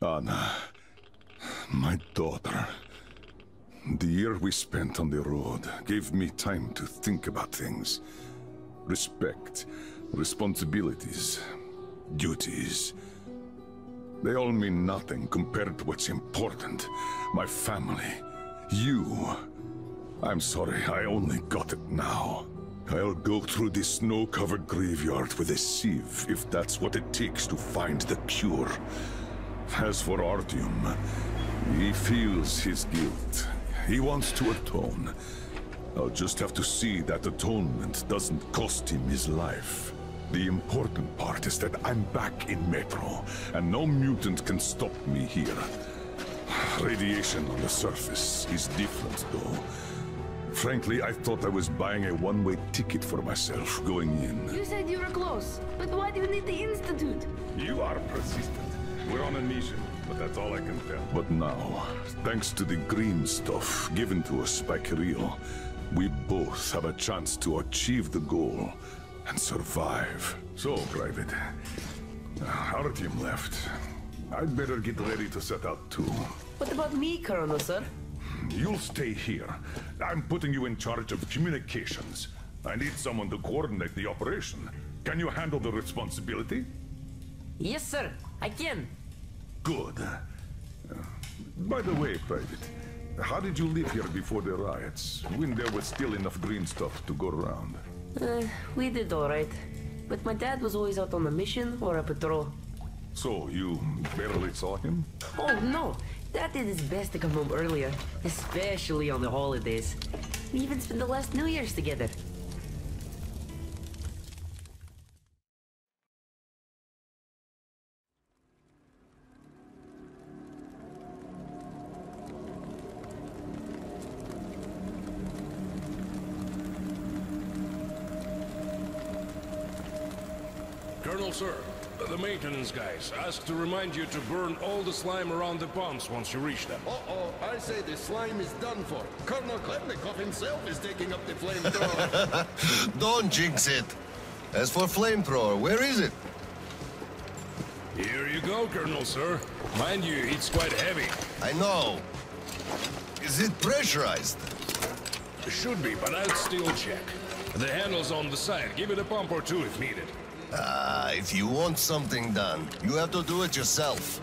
Anna, my daughter. The year we spent on the road gave me time to think about things. Respect, responsibilities, duties. They all mean nothing compared to what's important. My family. You. I'm sorry, I only got it now. I'll go through this snow-covered graveyard with a sieve, if that's what it takes to find the cure. As for Artyom, he feels his guilt. He wants to atone. I'll just have to see that atonement doesn't cost him his life. The important part is that I'm back in Metro, and no mutant can stop me here. Radiation on the surface is different, though. Frankly, I thought I was buying a one-way ticket for myself going in. You said you were close, but why do you need the Institute? You are persistent. We're on a mission, but that's all I can tell. But now, thanks to the green stuff given to us by Kirill, we both have a chance to achieve the goal and survive. So, Private, Artyom left. I'd better get ready to set out too. What about me, Colonel, sir? You'll stay here. I'm putting you in charge of communications. I need someone to coordinate the operation. Can you handle the responsibility? Yes, sir. I can. Good. By the way, Private, how did you live here before the riots, when there was still enough green stuff to go around? We did all right. But my dad was always out on a mission or a patrol. So, you barely saw him? Oh, no. Dad did his best to come home earlier, especially on the holidays. We even spent the last New Year's together. Colonel, sir, the maintenance guys asked to remind you to burn all the slime around the pumps once you reach them. Uh-oh, I say the slime is done for. Colonel Klebnikov himself is taking up the flamethrower. Don't jinx it. As for flamethrower, where is it? Here you go, Colonel, sir. Mind you, it's quite heavy. I know. Is it pressurized? Should be, but I'll still check. The handle's on the side. Give it a pump or two if needed. If you want something done, you have to do it yourself.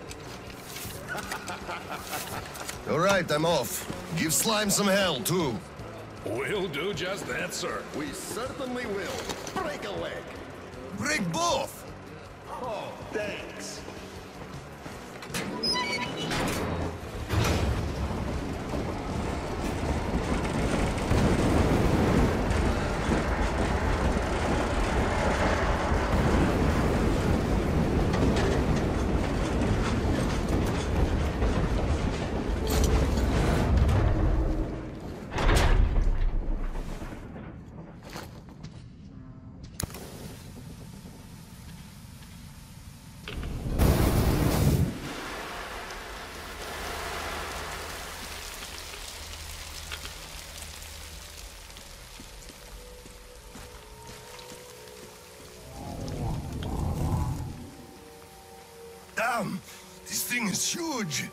All right, I'm off. Give slime some hell, too. We'll do just that, sir. We certainly will. Break a leg. Break both! Oh, thanks. Damn! This thing is huge!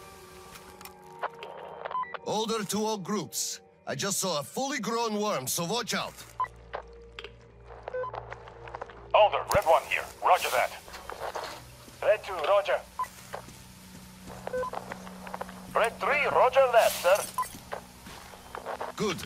Order to all groups. I just saw a fully grown worm, so watch out. Alder, Red 1 here. Roger that. Red 2, roger. Red 3, roger that, sir. Good.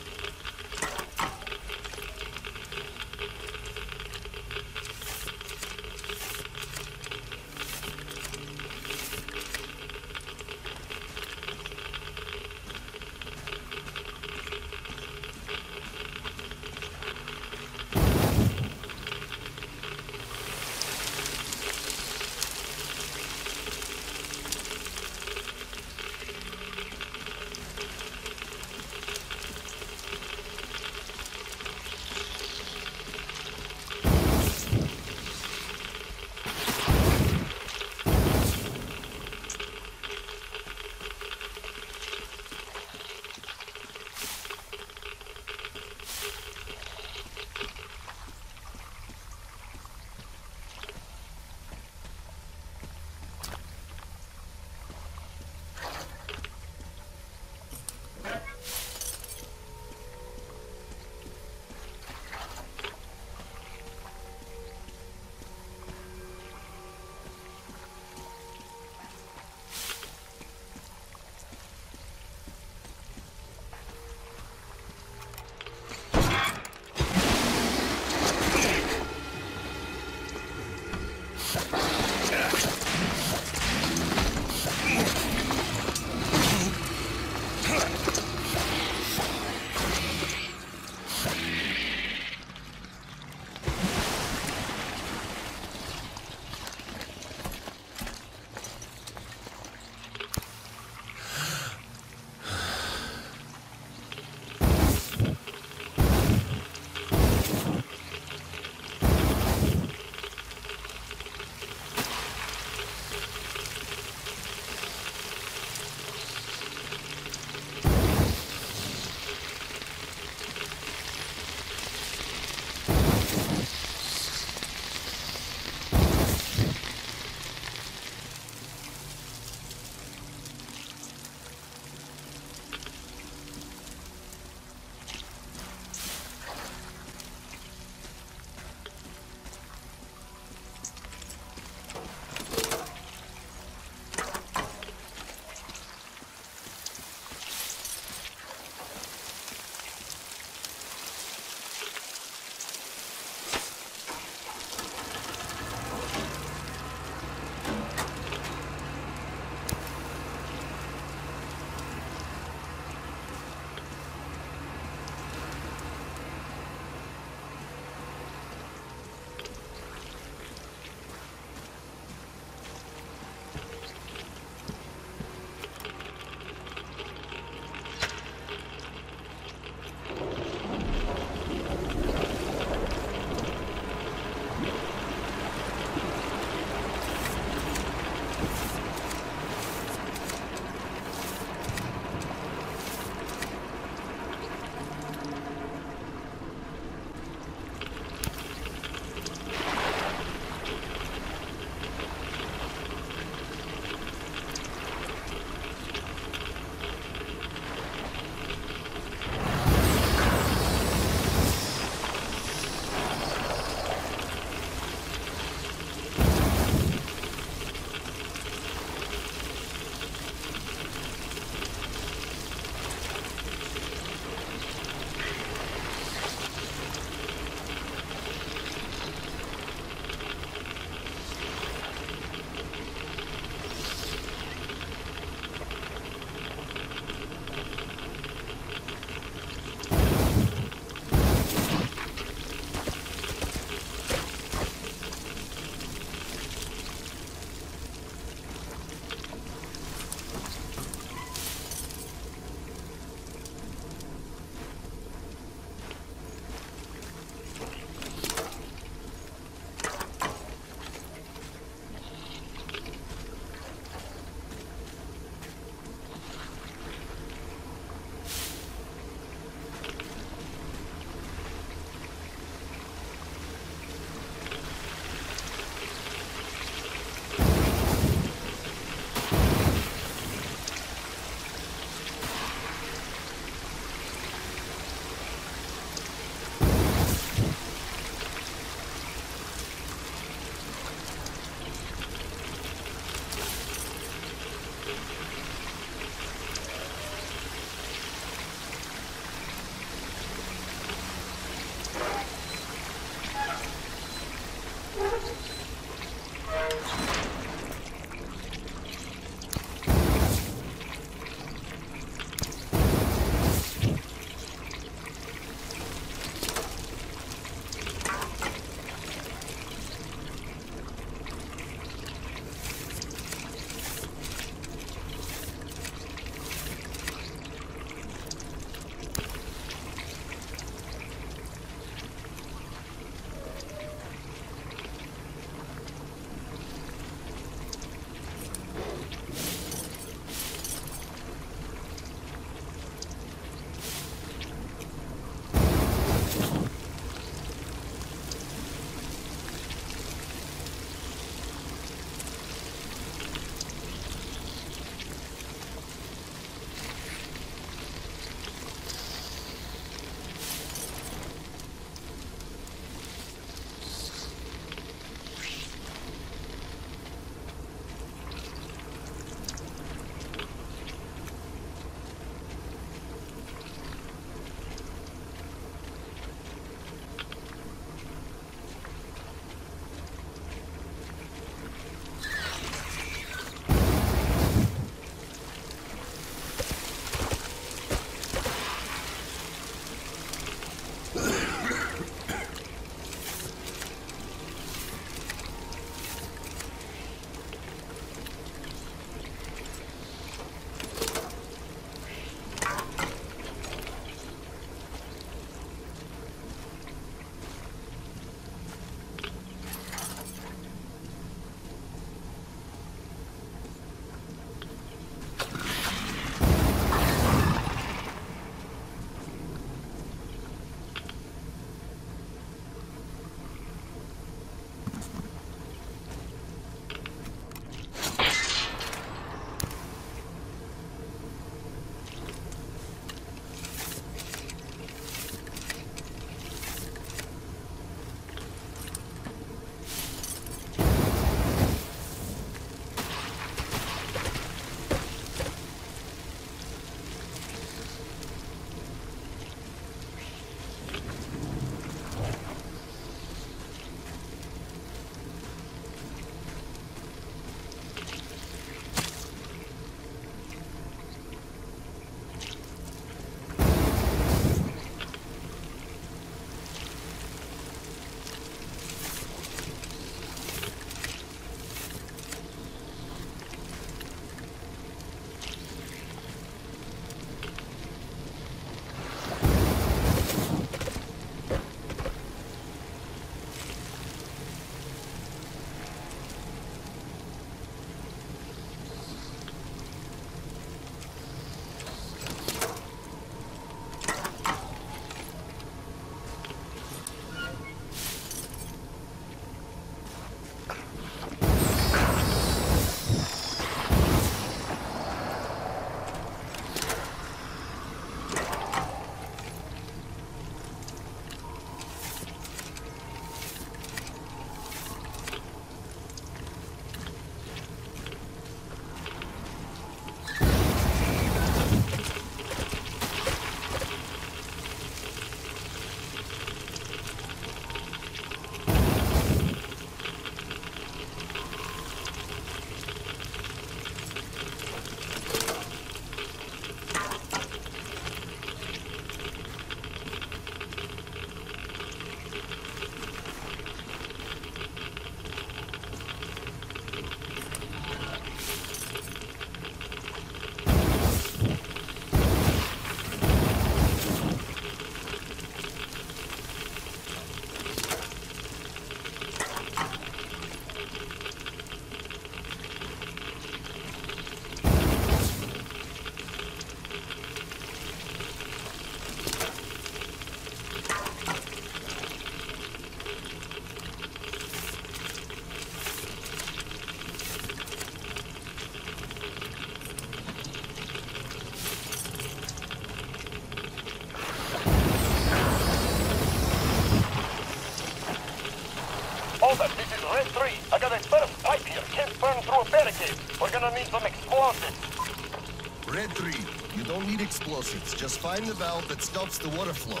explosives. Just find the valve that stops the water flow.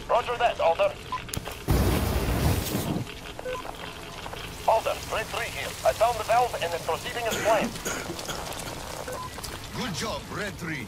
Roger that, Alder. Alder, Red 3 here. I found the valve and it's proceeding as planned. Good job, Red 3.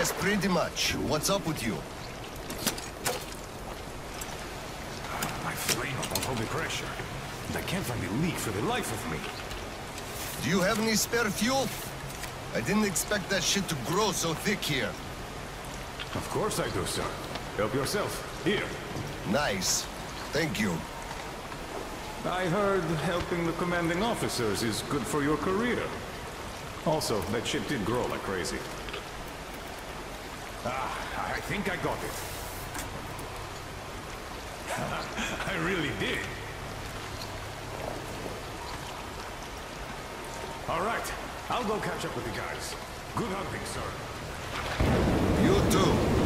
Yes, pretty much. What's up with you? My flame won't hold the pressure. And I can't find a leak for the life of me. Do you have any spare fuel? I didn't expect that shit to grow so thick here. Of course I do, sir. Help yourself. Here. Nice. Thank you. I heard helping the commanding officers is good for your career. Also, that shit did grow like crazy. I think I got it. I really did. All right. I'll go catch up with the guys. Good hunting, sir. You too.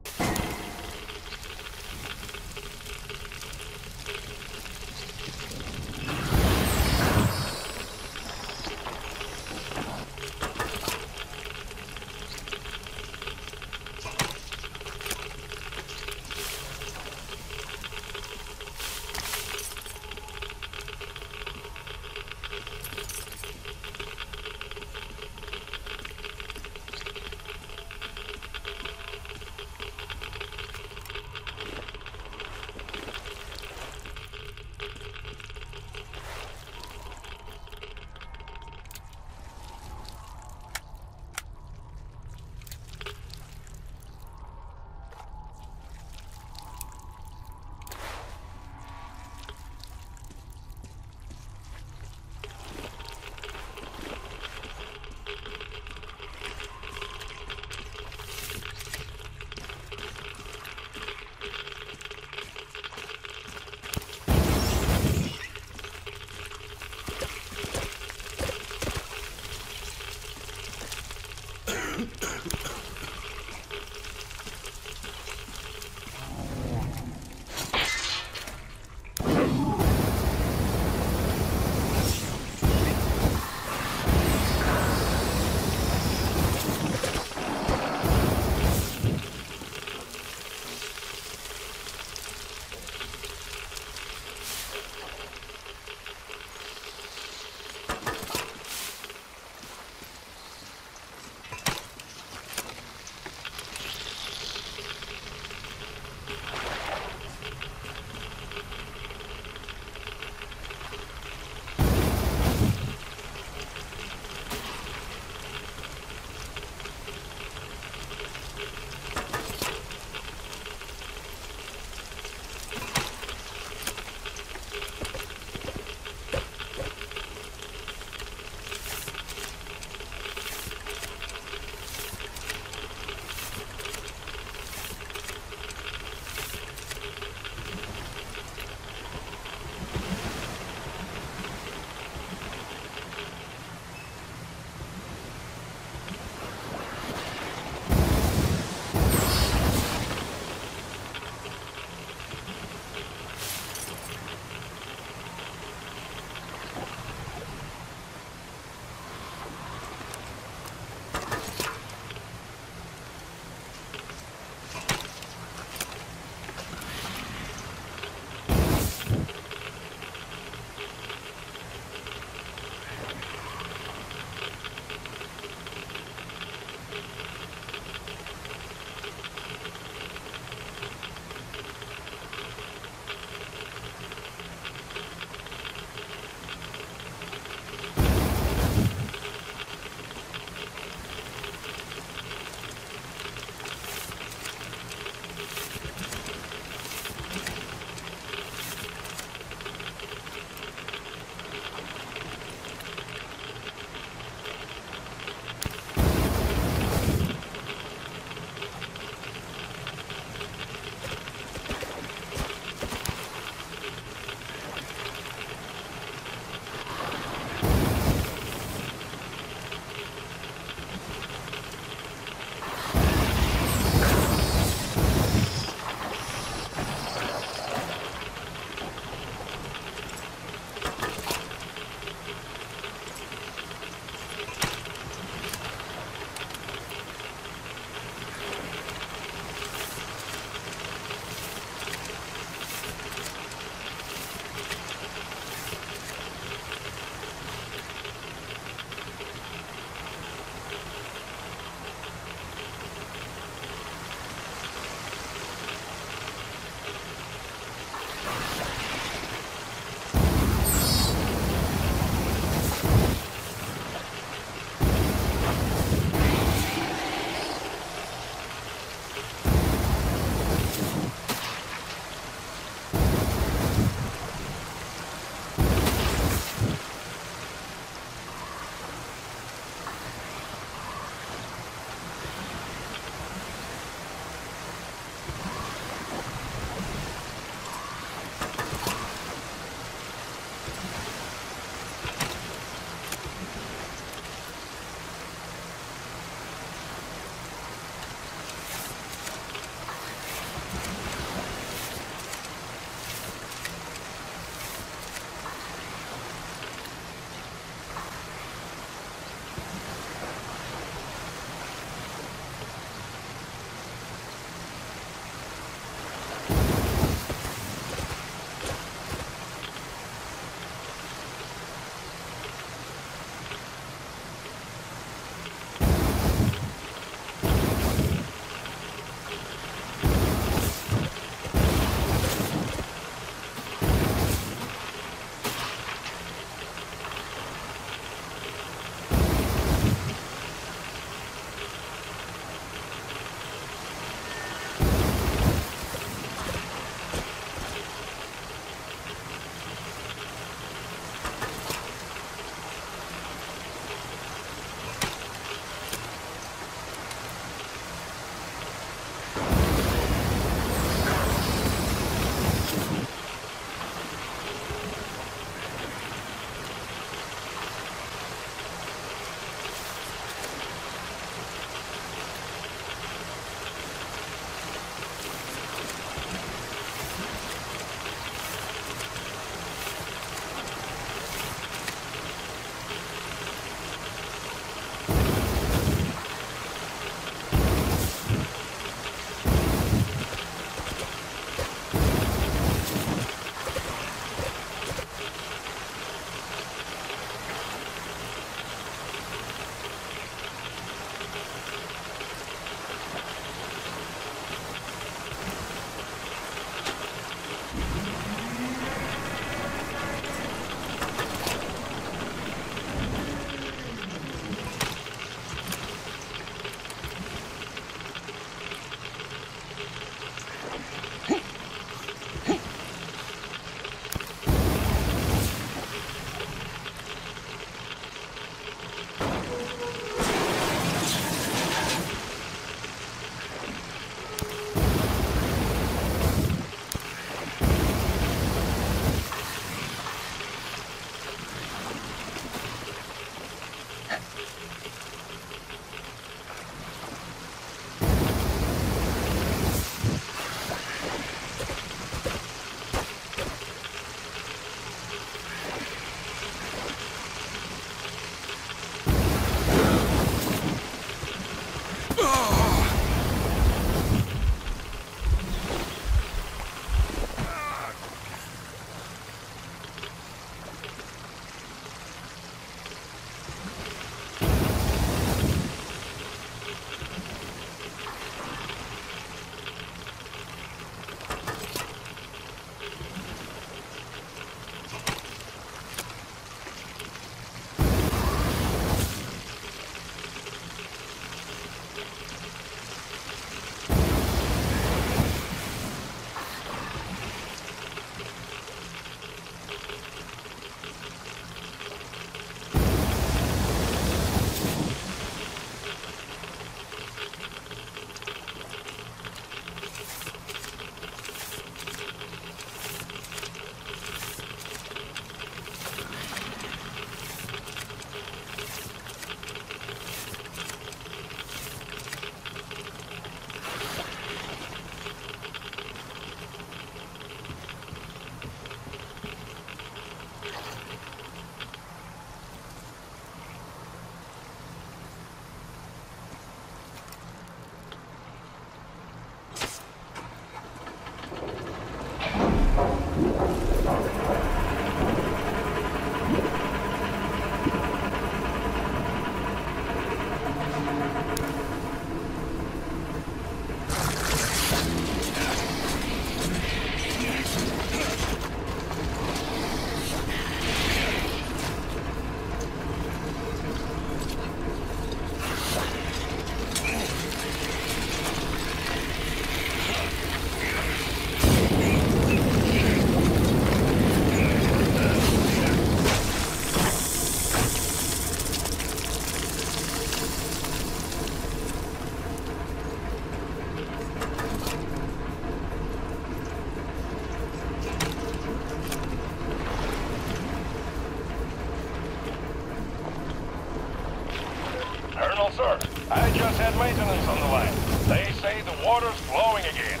I just had maintenance on the line. They say the water's flowing again.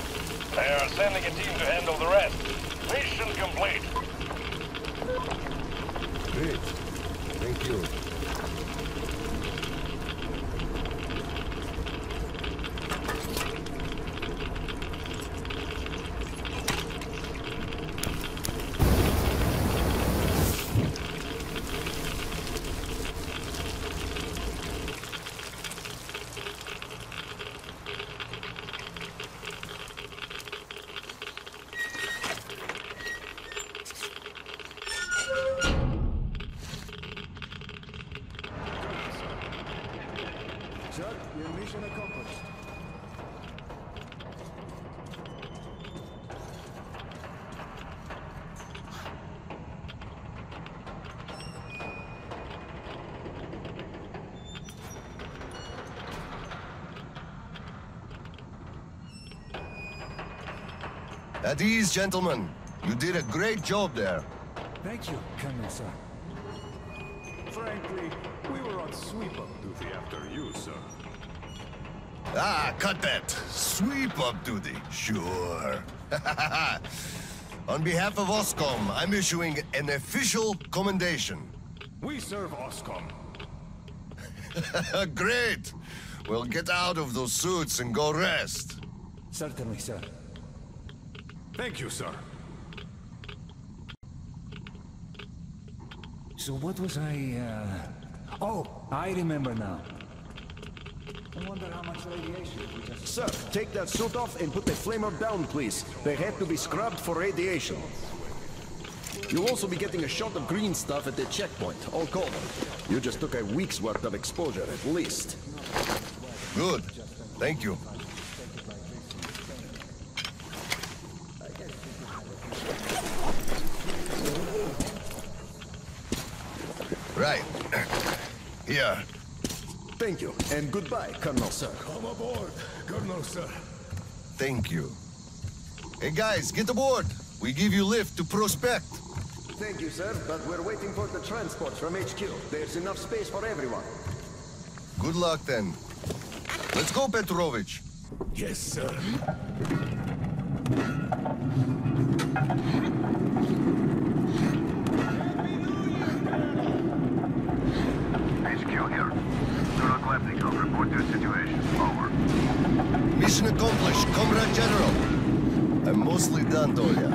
They are sending a team to handle the rest. Mission complete. Great. Thank you. Your mission accomplished. At ease, gentlemen. You did a great job there. Thank you, Colonel, sir. Frankly, we were on sweep-up duty after you, sir. Ah, cut that. Sweep-up duty. Sure. On behalf of OSCOM, I'm issuing an official commendation. We serve OSCOM. Great. Well, get out of those suits and go rest. Certainly, sir. Thank you, sir. So what was Oh, I remember now. I wonder how much radiation we just... Sir, take that suit off and put the flamer down, please. They have to be scrubbed for radiation. You'll also be getting a shot of green stuff at the checkpoint, all cold. You just took a week's worth of exposure, at least. Good. Thank you. Right. Here. Thank you, and goodbye, Colonel, sir. Come aboard, Colonel, sir. Thank you. Hey guys, get aboard. We give you lift to Prospect. Thank you, sir, but we're waiting for the transport from HQ. There's enough space for everyone. Good luck then. Let's go, Petrovich. Yes, sir. HQ here. Colonel Klepnikov, report your situation. Over. Mission accomplished, Comrade General. I'm mostly done, Tolia.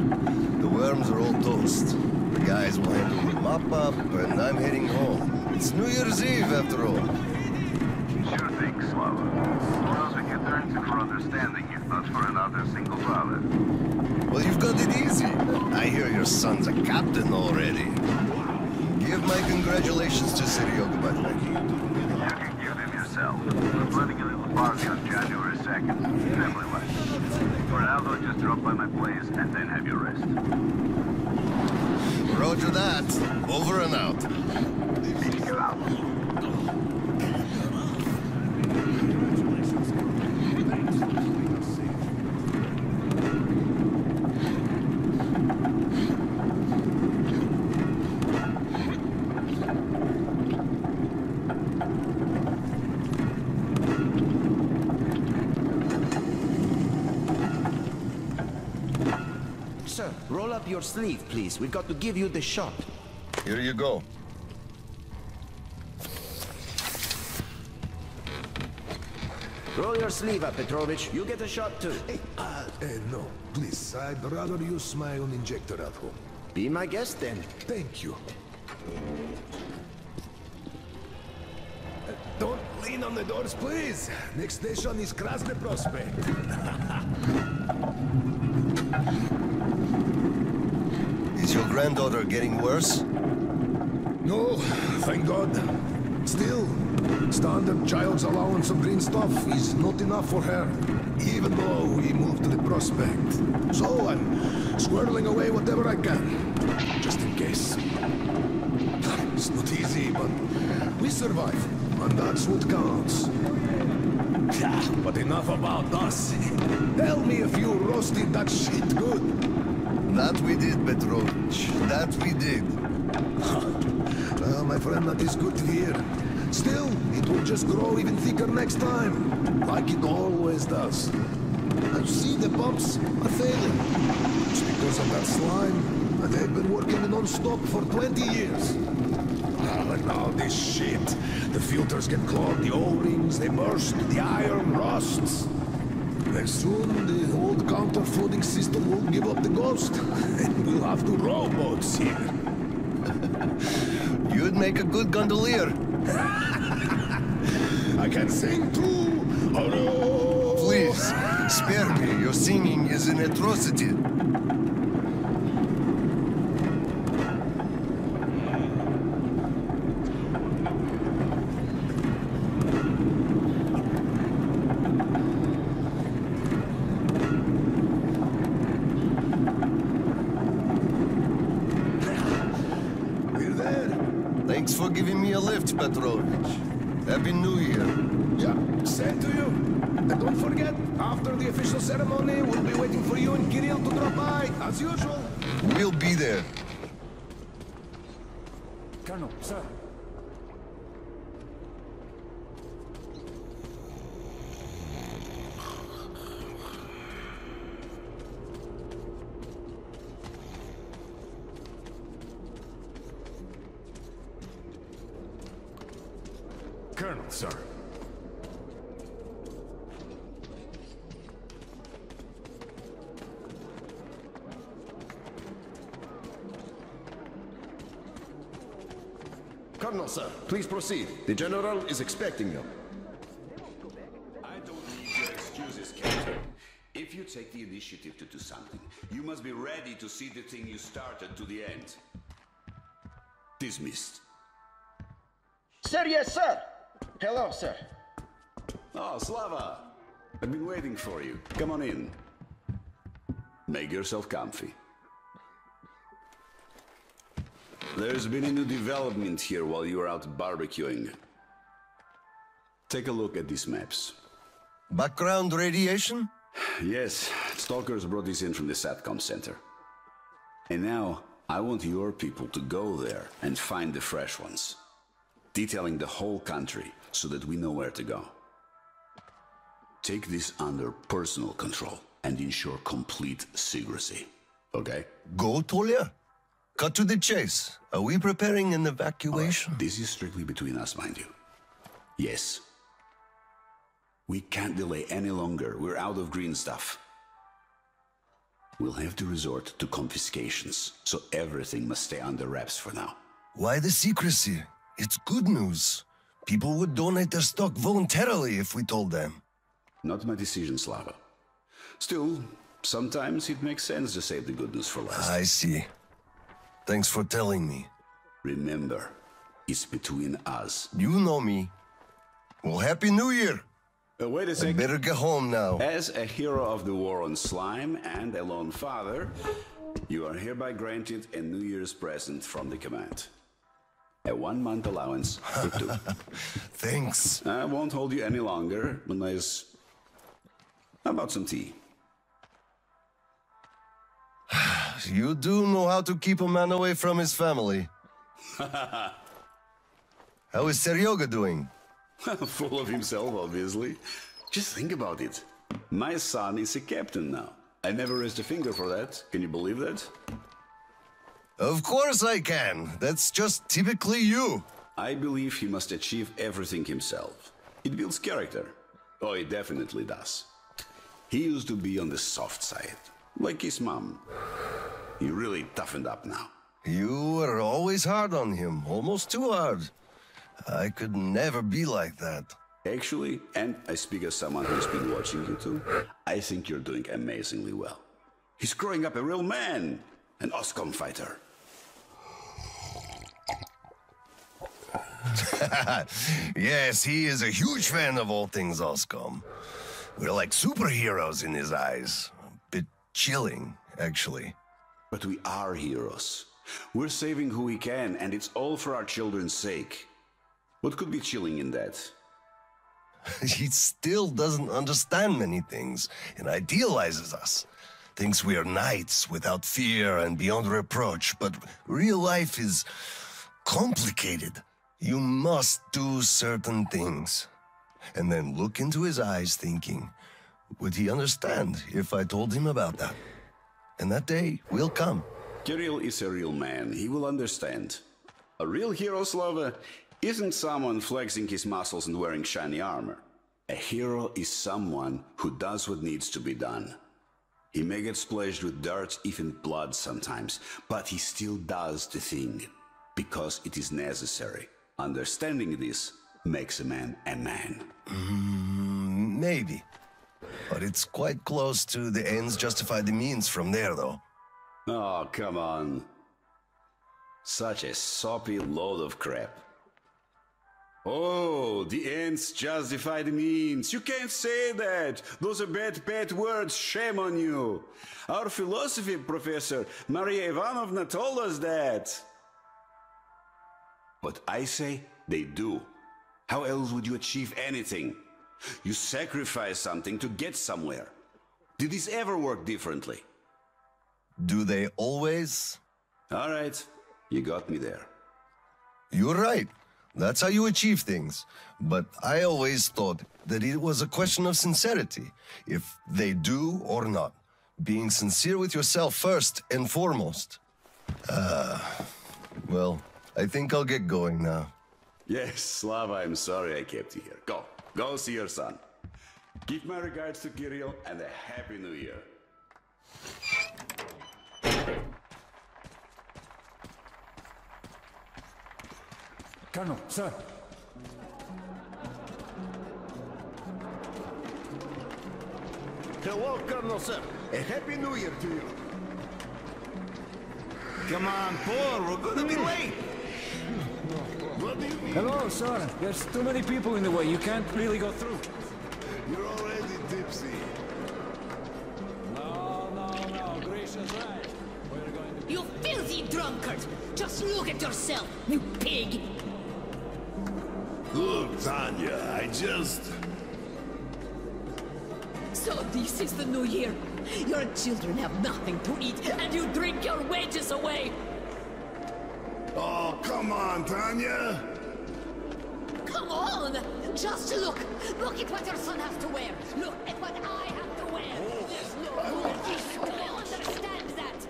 The worms are all toast. The guys will handle the mop-up, and I'm heading home. It's New Year's Eve, after all. Sure thing, Slava. Who else we can turn to for understanding if not for another single father? Well, you've got it easy. I hear your son's a captain already. Give my congratulations to Seryoga, my friend. You can give them yourself. We're planning a little party on January 2nd. Family-wise. For now, though, just drop by my place and then have your rest. Roger that. Over and out. Meeting you out. Sir, roll up your sleeve, please. We've got to give you the shot. Here you go. Roll your sleeve up, Petrovich. You get a shot, too. Hey, no, please. I'd rather use my own injector at home. Be my guest, then. Thank you. Don't lean on the doors, please. Next station is Krasny Prospect. Is your granddaughter getting worse? No, thank God. Still, standard child's allowance of green stuff is not enough for her, even though we moved to the Prospect. So I'm squirreling away whatever I can, just in case. It's not easy, but we survive, and that's what counts. But enough about us. Tell me if you roasted that shit good. That we did, Petrovich. That we did. Well, my friend, that is good to hear. Still, it will just grow even thicker next time, like it always does. And see, the pumps are failing. It's because of that slime. And they've been working non-stop for 20 years. And now this shit. The filters get clogged, the O-rings, they burst, the iron rusts. And soon the old counter-flooding system will give up the ghost. And we'll have to rowboats here. You'd make a good gondolier. I can sing too! Hurrah! Please, spare me. Your singing is an atrocity. We're there. Thanks for giving me a lift, Petrovich. Happy New Year. Yeah, same to you. And don't forget, after the official ceremony, we'll be waiting for you and Kirill to drop by, as usual. We'll be there. Colonel, sir. Colonel, sir. Colonel, sir, please proceed. The General is expecting you. I don't need your excuses, Captain. If you take the initiative to do something, you must be ready to see the thing you started to the end. Dismissed. Sir, yes, sir. Hello, sir. Oh, Slava! I've been waiting for you. Come on in. Make yourself comfy. There's been a new development here while you were out barbecuing. Take a look at these maps. Background radiation? Yes, stalkers brought this in from the SATCOM center. And now, I want your people to go there and find the fresh ones. Detailing the whole country so that we know where to go. Take this under personal control and ensure complete secrecy. Okay? Go, Tolia? Cut to the chase. Are we preparing an evacuation? This is strictly between us, mind you. Yes. We can't delay any longer. We're out of green stuff. We'll have to resort to confiscations, so everything must stay under wraps for now. Why the secrecy? It's good news. People would donate their stock voluntarily if we told them. Not my decision, Slava. Still, sometimes it makes sense to save the good news for last. I see. Thanks for telling me. Remember, it's between us. You know me. Well, Happy New Year! Wait a I second. better get home now. As a hero of the war on slime and a lone father, you are hereby granted a New Year's present from the command. A 1-month allowance for 2. Thanks. I won't hold you any longer. A nice... How about some tea? You do know how to keep a man away from his family. How is Seryoga doing? Full of himself, obviously. Just think about it. My son is a captain now. I never raised a finger for that. Can you believe that? Of course I can. That's just typically you. I believe he must achieve everything himself. It builds character. Oh, it definitely does. He used to be on the soft side, like his mom. He really toughened up now. You were always hard on him, almost too hard. I could never be like that. Actually, and I speak as someone who's been watching you too, I think you're doing amazingly well. He's growing up a real man, an OSCOM fighter. Yes, he is a huge fan of all things OSCOM. We're like superheroes in his eyes. A bit chilling, actually. But we are heroes. We're saving who we can, and it's all for our children's sake. What could be chilling in that? He still doesn't understand many things and idealizes us. Thinks we are knights without fear and beyond reproach, but real life is complicated. You must do certain things. And then look into his eyes thinking, would he understand if I told him about that? And that day will come. Kirill is a real man. He will understand. A real hero, Slava, isn't someone flexing his muscles and wearing shiny armor. A hero is someone who does what needs to be done. He may get splashed with dirt, even blood sometimes, but he still does the thing, because it is necessary. Understanding this makes a man a man. Maybe. But it's quite close to the ends justify the means from there, though. Oh, come on. Such a soppy load of crap. Oh, the ends justify the means. You can't say that. Those are bad words. Shame on you. Our philosophy professor, Maria Ivanovna, told us that. But I say they do. How else would you achieve anything? You sacrifice something to get somewhere. Did this ever work differently? Do they always? All right, you got me there. You're right. That's how you achieve things. But I always thought that it was a question of sincerity, if they do or not. Being sincere with yourself first and foremost. Well, I think I'll get going now. Yes, Slava, I'm sorry I kept you here. Go see your son. Give my regards to Kirill and a Happy New Year. Colonel, sir. Hello, Colonel, sir. A Happy New Year to you. Come on, Paul, we're gonna be late. What do you mean? Hello, sir. There's too many people in the way. You can't really go through. You're already tipsy. No. Grisha's right. We're going to... You filthy drunkard! Just look at yourself, you pig! Look, Tanya, I just... So this is the new year. Your children have nothing to eat, and you drink your wages away! Oh, come on, Tanya! Come on! Just look! Look at what your son has to wear! Look at what I have to wear! There's no good. Do you understand that?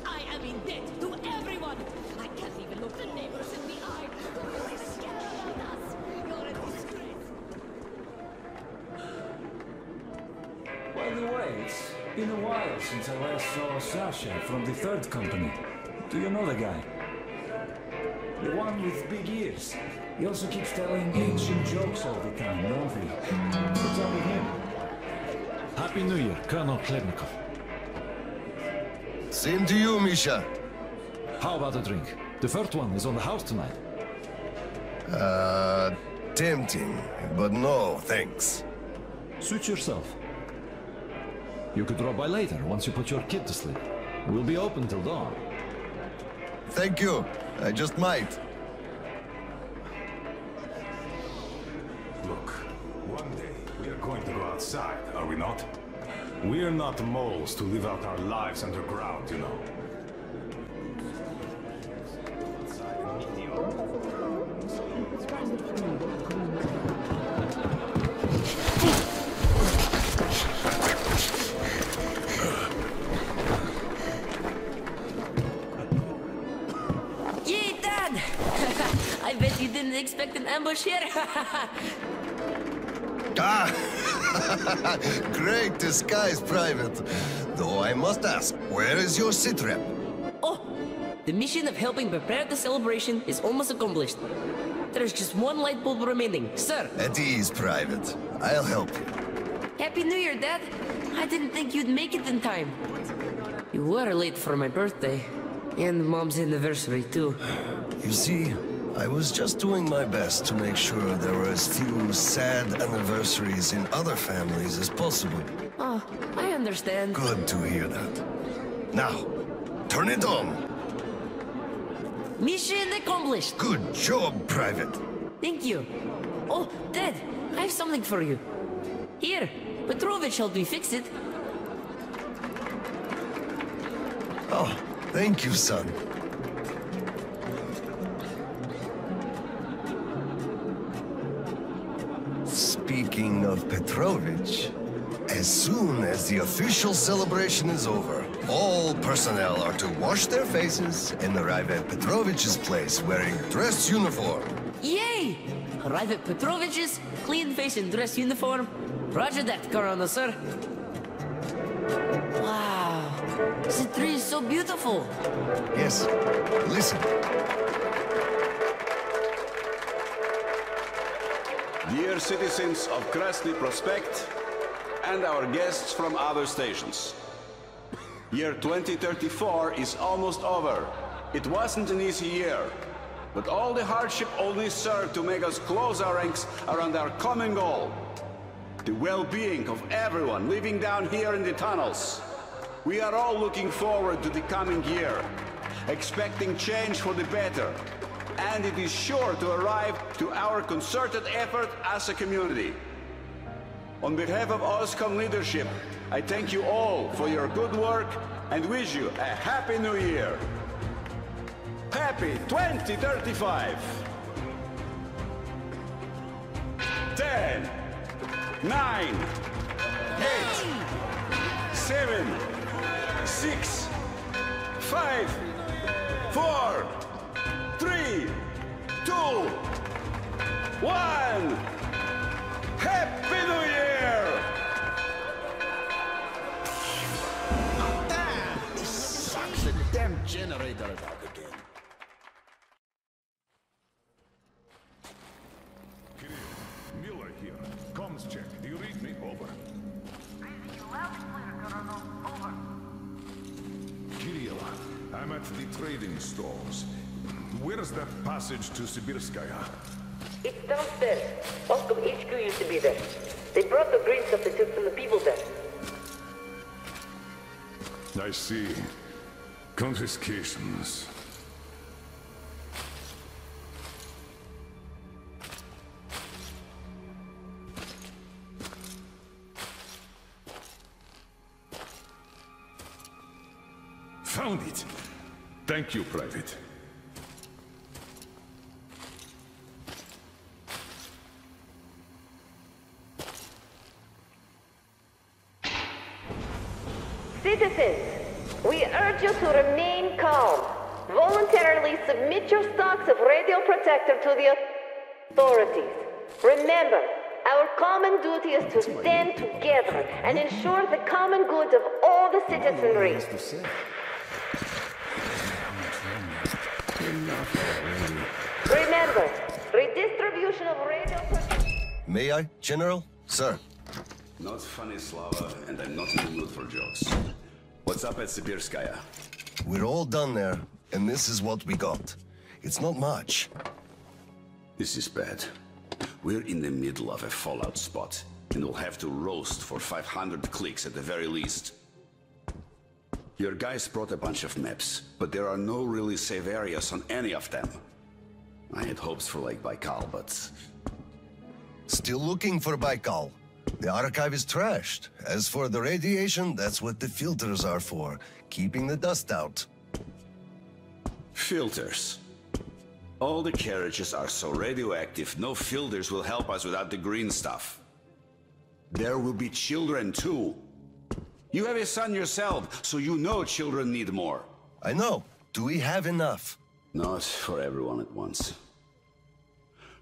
I am in debt to everyone! I can't even look the neighbors in the eye! Don't be scared about us! You're a disgrace! By the way, it's been a while since I last saw Sasha from the third company. Do you know the guy? The one with big ears. He also keeps telling ancient jokes all the time, don't he? What's up with him? Happy New Year, Colonel Klebnikov. Same to you, Misha. How about a drink? The first one is on the house tonight. Tempting, but no, thanks. Suit yourself. You could drop by later, once you put your kid to sleep. We'll be open till dawn. Thank you. I just might. Look, one day we are going to go outside, are we not? We're not moles to live out our lives underground, you know. Yay, Dad! I bet you didn't expect an ambush here. Great disguise, Private. Though I must ask, where is your sitrep? Oh, the mission of helping prepare the celebration is almost accomplished. There's just one light bulb remaining, sir. At ease, Private. I'll help you. Happy New Year, Dad. I didn't think you'd make it in time. You were late for my birthday. And Mom's anniversary, too. You see, I was just doing my best to make sure there were as few sad anniversaries in other families as possible. Oh, I understand. Good to hear that. Now, turn it on. Mission accomplished. Good job, Private. Thank you. Oh, Dad, I have something for you. Here, Petrovich helped me fix it. Oh, thank you, son. Speaking of Petrovich, as soon as the official celebration is over, all personnel are to wash their faces and arrive at Petrovich's place wearing dress uniform. Yay! Arrive at Petrovich's, clean face and dress uniform. Roger that, Corona, sir. Wow, the tree is so beautiful. Yes, listen. Dear citizens of Krasny Prospect and our guests from other stations. Year 2034 is almost over. It wasn't an easy year, but all the hardship only served to make us close our ranks around our common goal. The well-being of everyone living down here in the tunnels. We are all looking forward to the coming year, expecting change for the better, and it is sure to arrive to our concerted effort as a community. On behalf of OSCOM leadership, I thank you all for your good work and wish you a Happy New Year. Happy 2035! 10, 9, 8, 7, 6, 5, 4, 3, 2, 1. Happy New Year! Damn! This sucks. The damn generator is out again. Miller here. Comms check. Do you read me? Over. Reading you loud and clear, Colonel. Over. Kirill, I'm at the trading stalls. Where's that passage to Sibirskaya? It's downstairs. Oscom HQ used to be there. They brought the green stuff they took from the people there. I see. Confiscations. Found it. Thank you, Private. Citizens, we urge you to remain calm. Voluntarily submit your stocks of radio protector to the authorities. Remember, our common duty is to stand together and ensure the common good of all the citizenry. Remember, redistribution of radio protection. May I, General? Sir. Not funny, Slava, and I'm not in the mood for jokes. What's up at Sibirskaya? We're all done there, and this is what we got. It's not much. This is bad. We're in the middle of a fallout spot, and we'll have to roast for 500 clicks at the very least. Your guys brought a bunch of maps, but there are no really safe areas on any of them. I had hopes for Lake Baikal, but... Still looking for Baikal. The archive is trashed. As for the radiation, that's what the filters are for, keeping the dust out. Filters. All the carriages are so radioactive, no filters will help us without the green stuff. There will be children too. You have a son yourself, so you know children need more. I know. Do we have enough? Not for everyone at once.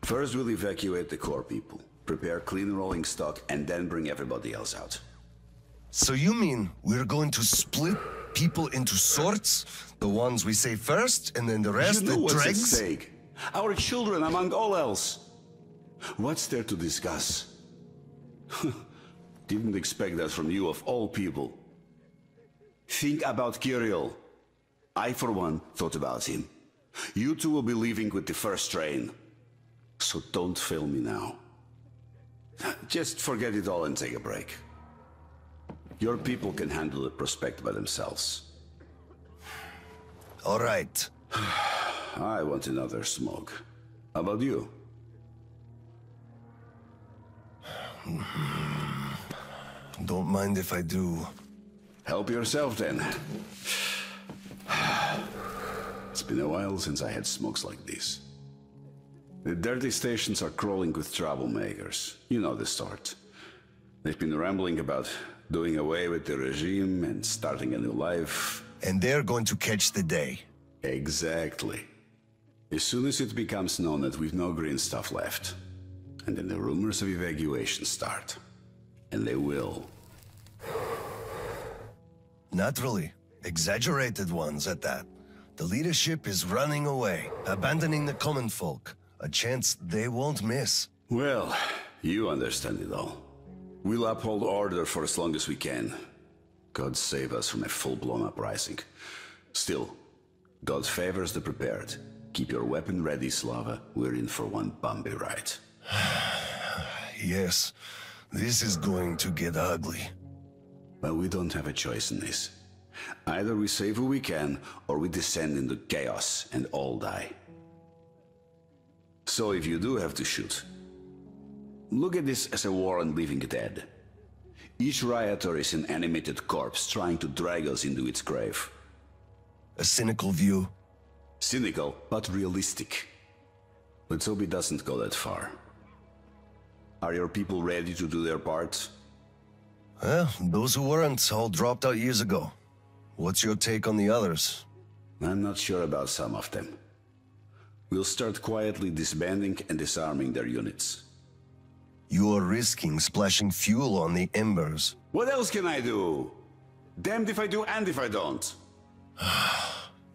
First we'll evacuate the core people, prepare clean rolling stock, and then bring everybody else out. So you mean we're going to split people into sorts? The ones we save first, and then the rest, you know the what's dregs? at stake. Our children among all else. What's there to discuss? Didn't expect that from you of all people. Think about Kirill. I, for one, thought about him. You two will be leaving with the first train. So don't fail me now. Just forget it all and take a break. Your people can handle the prospect by themselves. All right. I want another smoke. How about you? Don't mind if I do. Help yourself then. It's been a while since I had smokes like these. The dirty stations are crawling with troublemakers. You know the sort. They've been rambling about doing away with the regime and starting a new life. And they're going to catch the day. Exactly. As soon as it becomes known that we've no green stuff left, and then the rumors of evacuation start. And they will. Naturally. Exaggerated ones at that. The leadership is running away, abandoning the common folk. A chance they won't miss. Well, you understand it all. We'll uphold order for as long as we can. God save us from a full-blown uprising. Still, God favors the prepared. Keep your weapon ready, Slava. We're in for one bumpy ride. Yes, this is going to get ugly. But we don't have a choice in this. Either we save who we can, or we descend into chaos and all die. So if you do have to shoot, look at this as a war on living dead. Each rioter is an animated corpse trying to drag us into its grave. A cynical view. Cynical, but realistic. Let's hope it doesn't go that far. Are your people ready to do their part? Well, those who weren't all dropped out years ago. What's your take on the others? I'm not sure about some of them. We'll start quietly disbanding and disarming their units. You are risking splashing fuel on the embers. What else can I do? Damned if I do and if I don't.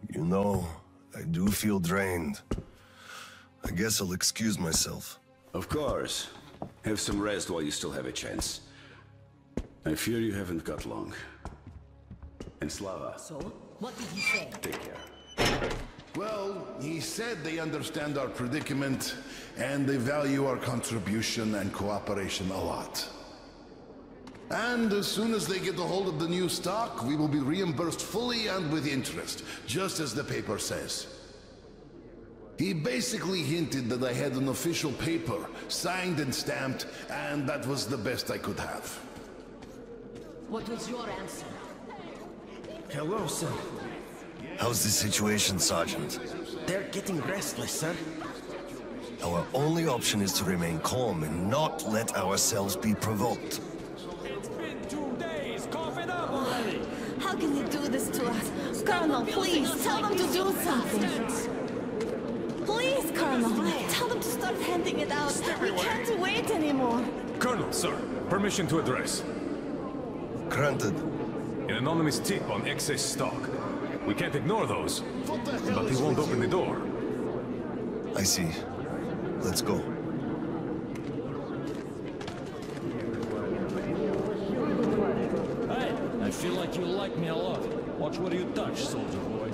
You know, I do feel drained. I guess I'll excuse myself. Of course. Have some rest while you still have a chance. I fear you haven't got long. And Slava. So, what did he say? Take care. Well, he said they understand our predicament, and they value our contribution and cooperation a lot. And as soon as they get a hold of the new stock, we will be reimbursed fully and with interest, just as the paper says. He basically hinted that I had an official paper, signed and stamped, and that was the best I could have. What was your answer? Hello, sir. How's the situation, Sergeant? They're getting restless, sir. Our only option is to remain calm and not let ourselves be provoked. It's been 2 days. Cough it up already. How can you do this to us? Colonel, please, tell them to do something. Please, Colonel, tell them to start handing it out. We can't wait anymore. Colonel, sir, permission to address. Granted. An anonymous tip on excess stock. We can't ignore those, but he won't open the door. I see. Let's go. Hey, I feel like you like me a lot. Watch where you touch, soldier boy.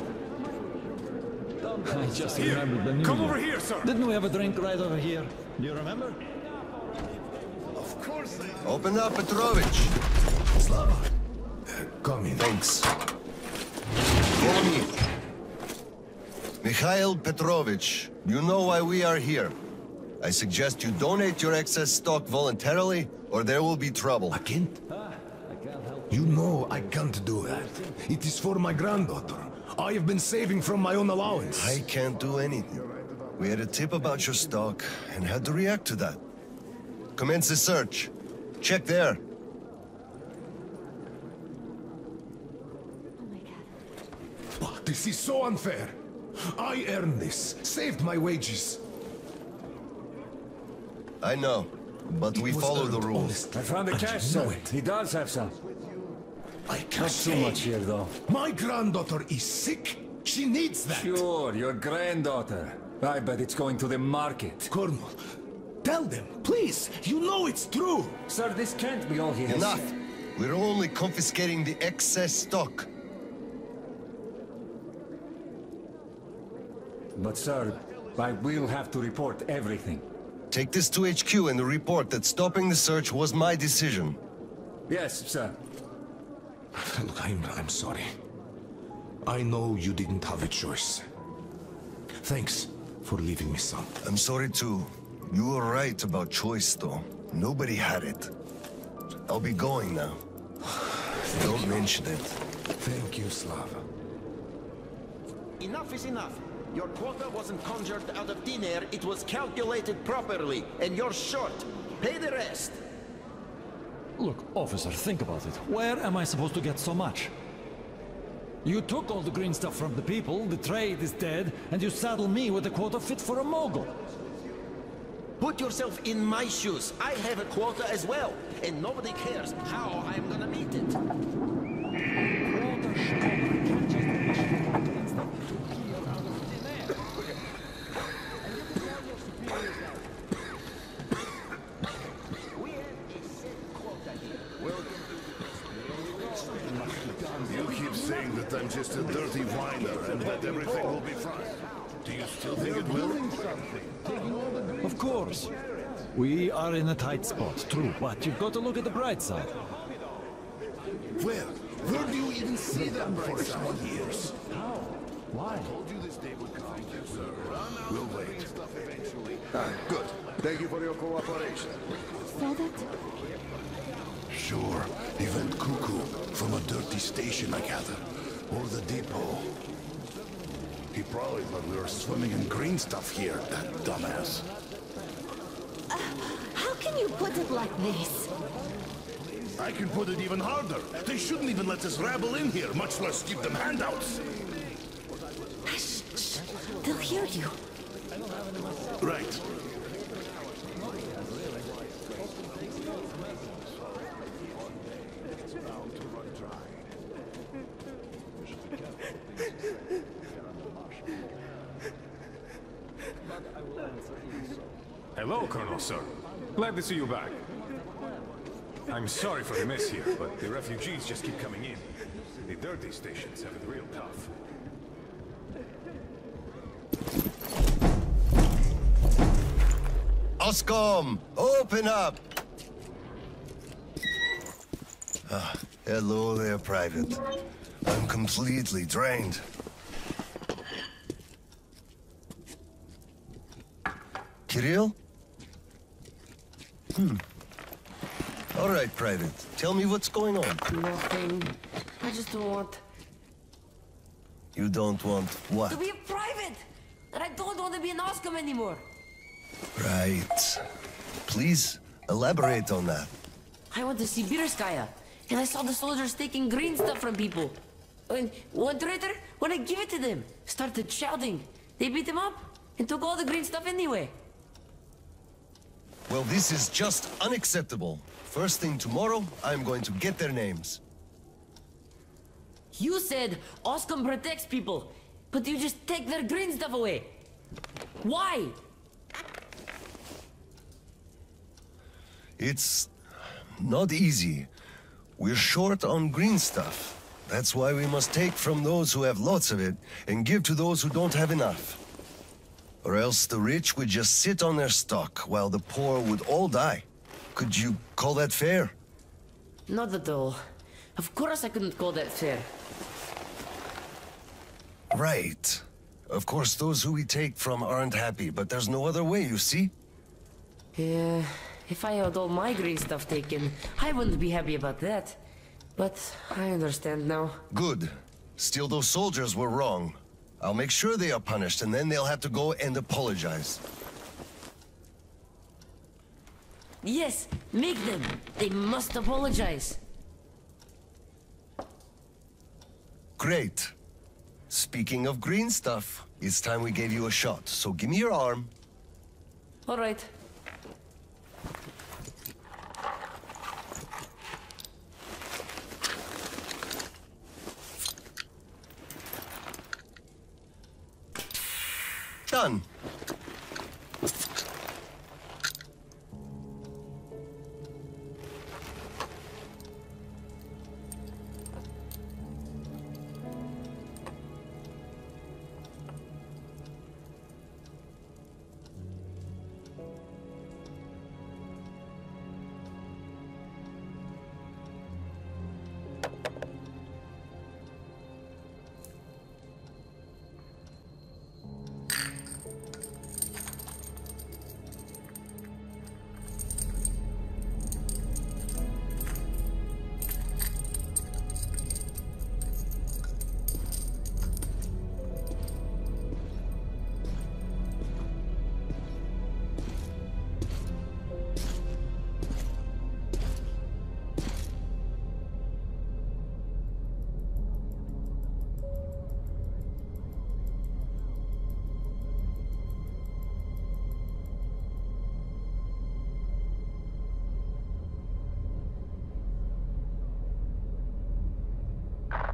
I just remembered the new Come year. over here, sir. Didn't we have a drink right over here? Do you remember? Of course they... Open up, Petrovich. Slava. Come in. Thanks. Follow me. Mikhail Petrovich, you know why we are here. I suggest you donate your excess stock voluntarily, or there will be trouble. I can't? You know I can't do that. It is for my granddaughter. I have been saving from my own allowance. I can't do anything. We had a tip about your stock and had to react to that. Commence the search. Check there. But this is so unfair. I earned this, saved my wages. I know, but we follow the rules. I found the cash, sir. He does have some. I can't Not too much here, though. My granddaughter is sick. She needs that. Sure, your granddaughter. I bet it's going to the market. Colonel, tell them, please. You know it's true. Sir, this can't be all he has. Enough. We're only confiscating the excess stock. But, sir, I will have to report everything. Take this to HQ and report that stopping the search was my decision. Yes, sir. Look, I'm sorry. I know you didn't have a choice. Thanks for leaving me, son. I'm sorry too. You were right about choice, though. Nobody had it. I'll be going now. Don't mention it. Thank you, Slava. Enough is enough. Your quota wasn't conjured out of thin air, it was calculated properly, and you're short. Pay the rest. Look, officer, think about it. Where am I supposed to get so much? You took all the green stuff from the people, the trade is dead, and you saddle me with a quota fit for a mogul. Put yourself in my shoes. I have a quota as well, and nobody cares how I'm gonna meet it. You keep saying that I'm just a dirty whiner and that everything will be fine. Do you still think it will? Of course. We are in a tight spot, true, but you've got to look at the bright side. Where? Where do you even see that bright side? Years. How? Why? I told you this day would come, sir. We'll wait. Good. Thank you for your cooperation. Saw that? Sure. He went cuckoo from a dirty station, I gather. Or the depot. He probably thought we were swimming in green stuff here, that dumbass. How can you put it like this? I can put it even harder. They shouldn't even let us rabble in here, much less give them handouts. Shh, shh. They'll hear you. Right. Hello, Colonel, sir. Glad to see you back. I'm sorry for the mess here, but the refugees just keep coming in. The dirty stations have it real tough. Oscom, open up! Hello there, Private. I'm completely drained. Kirill? All right, Private. Tell me what's going on. Nothing. I just don't want... You don't want what? to be a private! And I don't want to be an Oscom anymore! Right. Please, elaborate on that. I went to Sibirskaya, and I saw the soldiers taking green stuff from people. And one traitor, when I give it to them, started shouting. They beat him up, and took all the green stuff anyway. Well, this is just unacceptable. First thing tomorrow, I'm going to get their names. You said Oscom protects people, but you just take their green stuff away. Why? It's not easy. We're short on green stuff. That's why we must take from those who have lots of it and give to those who don't have enough. Or else the rich would just sit on their stock while the poor would all die. Could you call that fair? Not at all. Of course I couldn't call that fair. Right. Of course, those who we take from aren't happy, but there's no other way, you see? Yeah, if I had all my green stuff taken, I wouldn't be happy about that. But I understand now. Good. Still, those soldiers were wrong. I'll make sure they are punished, and then they'll have to go and apologize. Yes, make them. They must apologize. Great. Speaking of green stuff, it's time we gave you a shot, so give me your arm. All right. Done.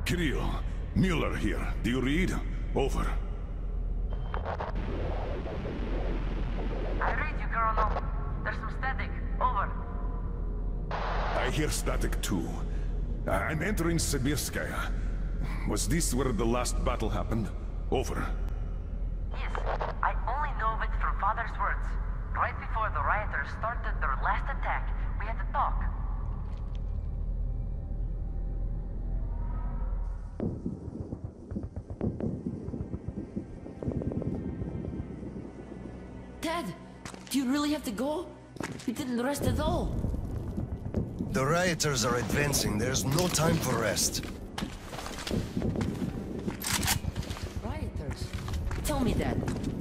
Kirill, Mueller here. Do you read? Over. I read you, Colonel. There's some static. Over. I hear static too. I'm entering Sibirskaya. Was this where the last battle happened? Over. Yes, I only know of it from Father's words. Right before the rioters started their last attack, we had to talk. Dad, do you really have to go? We didn't rest at all. The rioters are advancing. There's no time for rest. Rioters? Tell me that.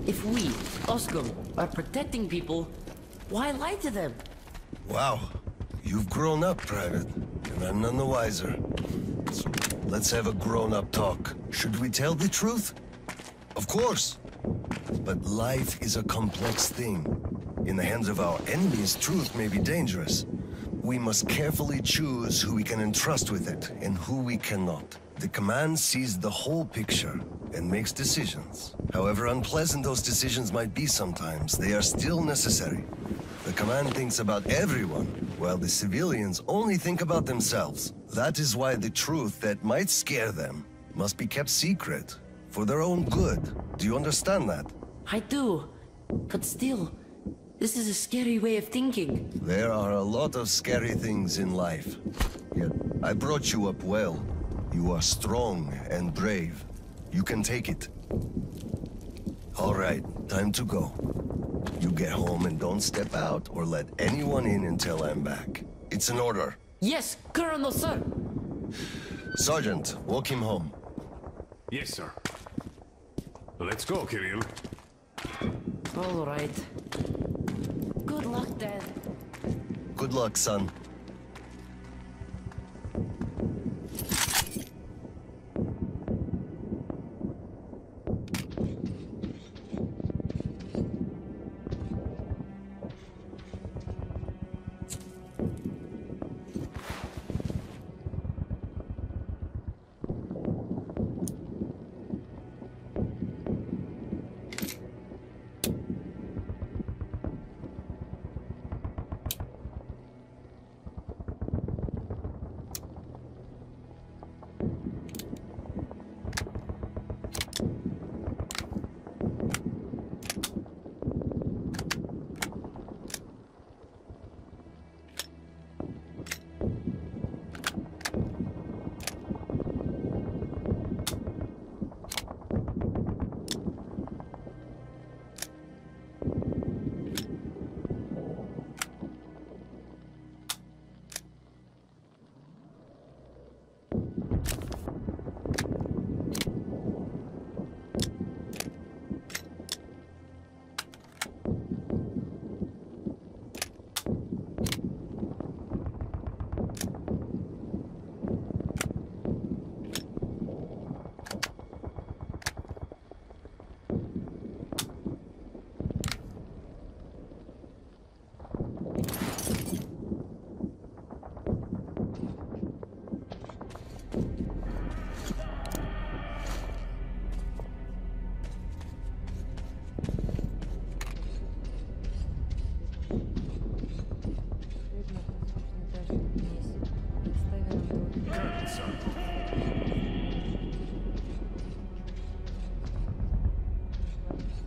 If we, Oscar, are protecting people, why lie to them? Wow. You've grown up, Private. And I'm none the wiser. So let's have a grown-up talk. Should we tell the truth? Of course. But life is a complex thing. In the hands of our enemies, truth may be dangerous. We must carefully choose who we can entrust with it and who we cannot. The command sees the whole picture and makes decisions. However unpleasant those decisions might be sometimes, they are still necessary. The command thinks about everyone, while the civilians only think about themselves. That is why the truth that might scare them must be kept secret, for their own good. Do you understand that? I do, but still, this is a scary way of thinking. There are a lot of scary things in life. Yet, I brought you up well. You are strong and brave. You can take it. All right, time to go. You get home and don't step out or let anyone in until I'm back. It's an order. Yes, Colonel, sir. Sergeant, walk him home. Yes, sir. Let's go, Kirill. All right. Good luck, Dad. Good luck, son.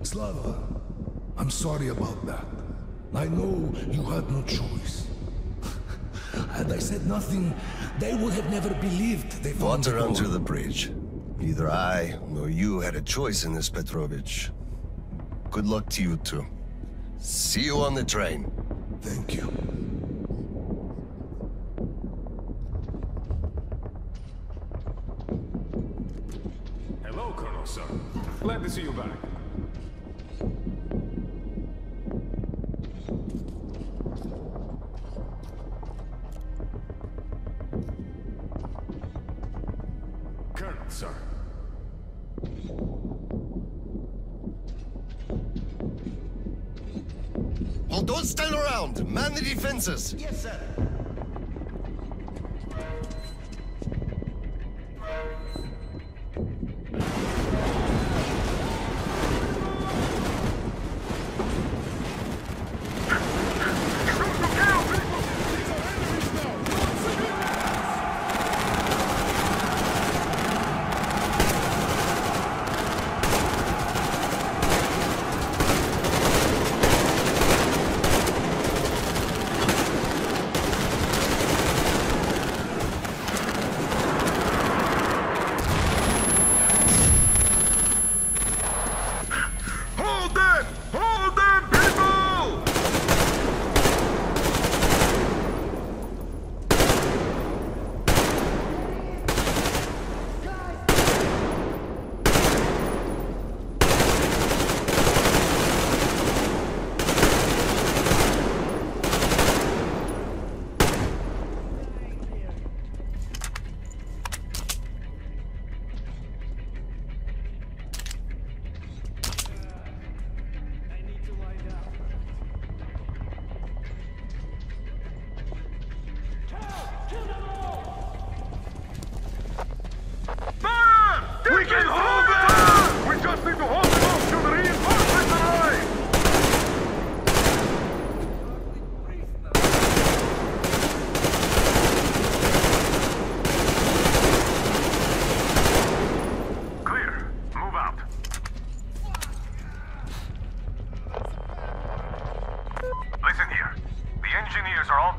Slava, I'm sorry about that. I know you had no choice. Had I said nothing, they would have never believed they found Water under the bridge. Neither I nor you had a choice in this, Petrovich. Good luck to you two. See you on the train. Thank you. Hello, Colonel, sir. Glad to see you back. Colonel, sir. Well, don't stand around! Man the defenses! Yes, sir.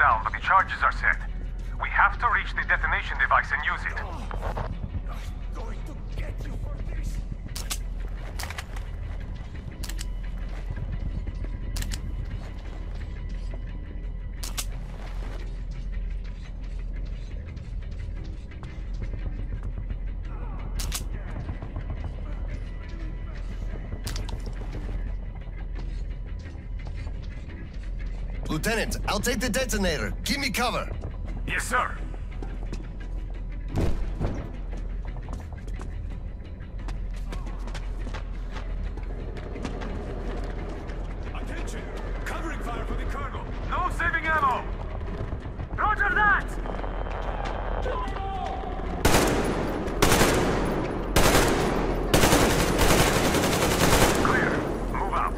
down, but the charges are set. We have to reach the detonation device and use it. Lieutenant, I'll take the detonator. Give me cover. Yes, sir. Attention! Covering fire for the Colonel. No saving ammo! Roger that! Clear. Move out.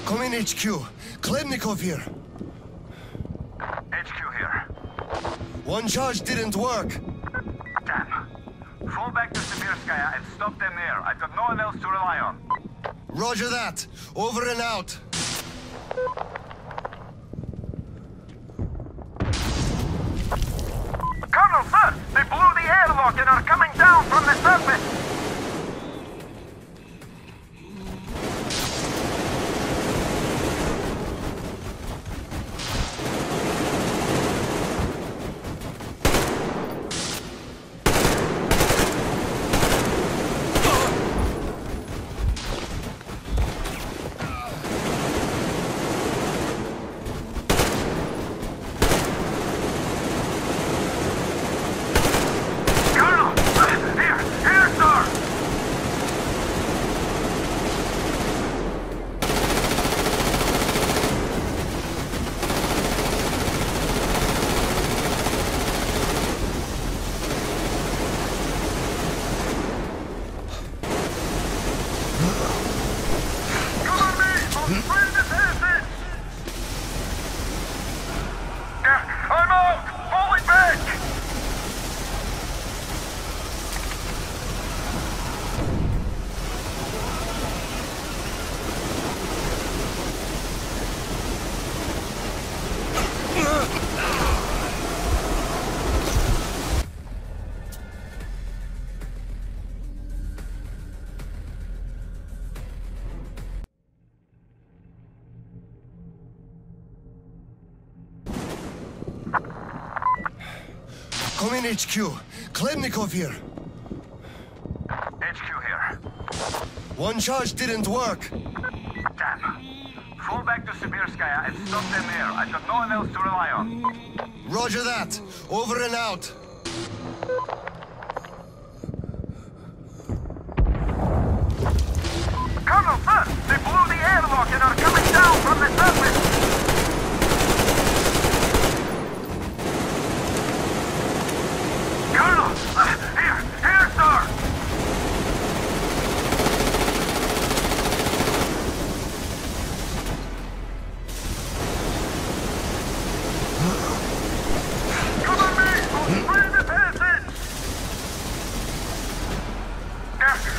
Come in, HQ. Khlebnikov here. HQ here. One charge didn't work. Damn. Fall back to Sibirskaya and stop them there. I've got no one else to rely on. Roger that. Over and out. Colonel, sir! They blew the airlock and are coming down from the surface! Come in, HQ. Khlebnikov here. HQ here. One charge didn't work. Damn. Fall back to Sibirskaya and stop them there. I've got no one else to rely on. Roger that. Over and out. Colonel, sir! They blew the airlock and are coming down from the surface! Colonel! Here, sir! Cover me! I'll free the passage!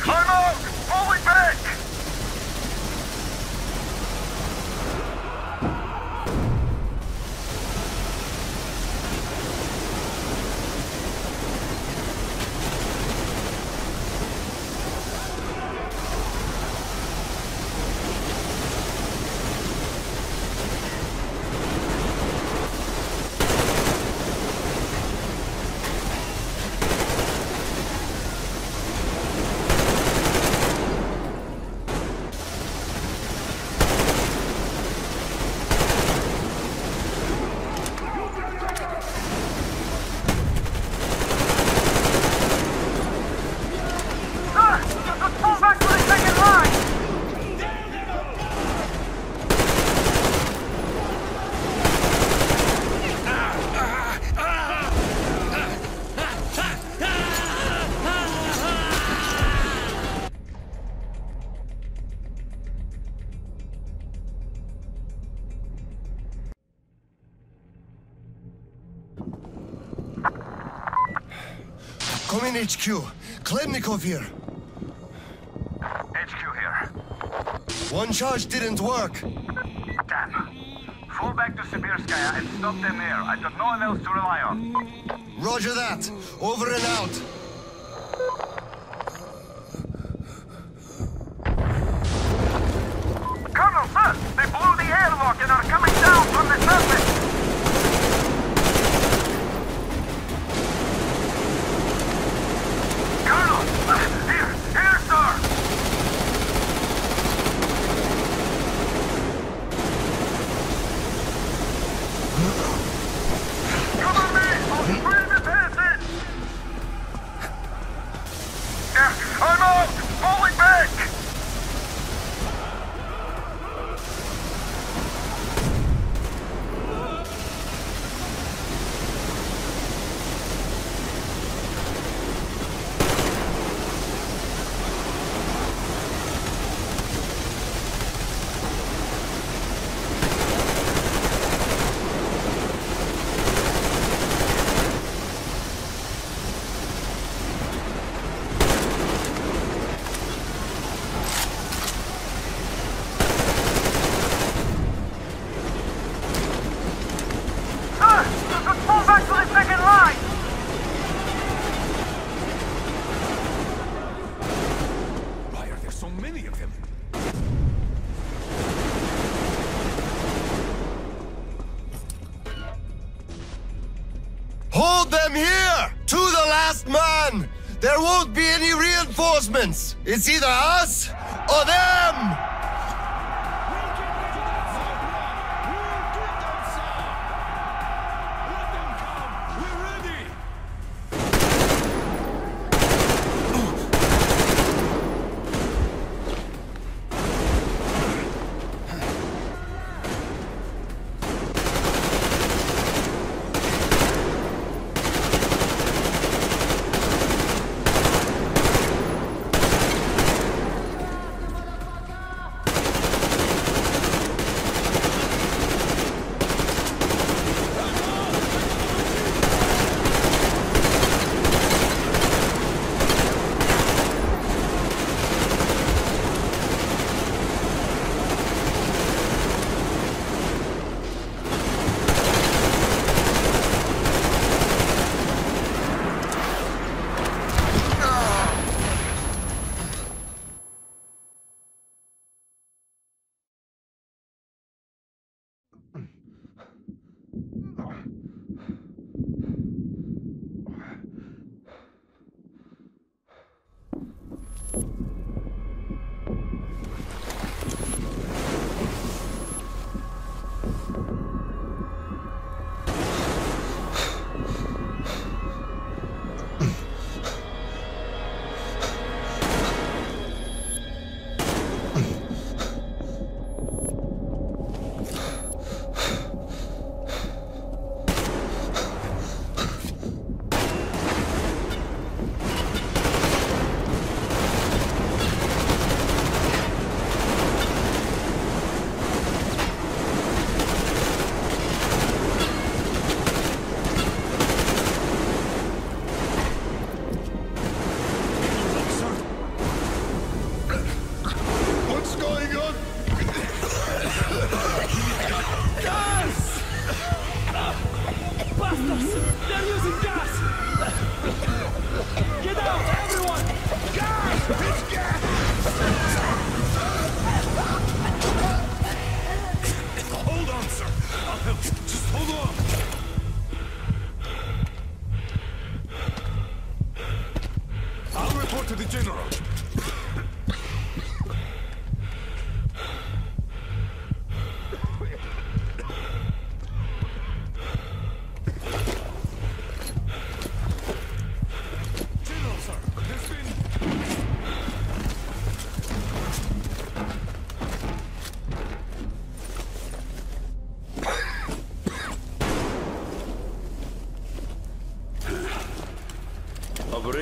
I'm out! Falling back! Come in, HQ. Klemnikov here. HQ here. One charge didn't work. Damn. Fall back to Sibirskaya and stop them there. I've got no one else to rely on. Roger that. Over and out. Colonel, sir! They blew the airlock and are coming down from the surface! Colonel! Here, sir! Cover me! I'll free the passage! I'm out! Falling back! Hold them here! To the last man! There won't be any reinforcements! It's either us or them!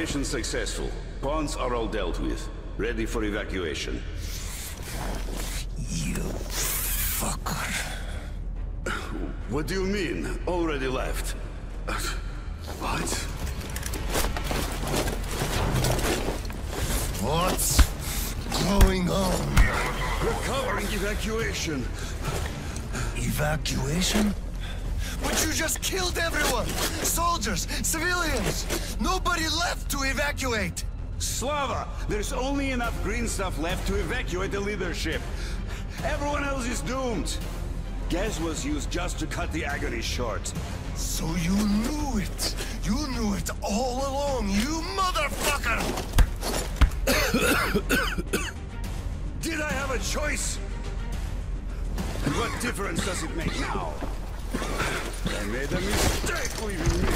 Operation successful. Pawns are all dealt with. Ready for evacuation. You fucker. What do you mean? Already left? What? What's going on? We're covering evacuation. Evacuation? But you just killed everyone! Soldiers, civilians! Nobody left to evacuate! Slava, there's only enough green stuff left to evacuate the leadership. Everyone else is doomed. Gas was used just to cut the agony short. So you knew it! You knew it all along, you motherfucker! Did I have a choice? And what difference does it make now? I made a mistake leaving me.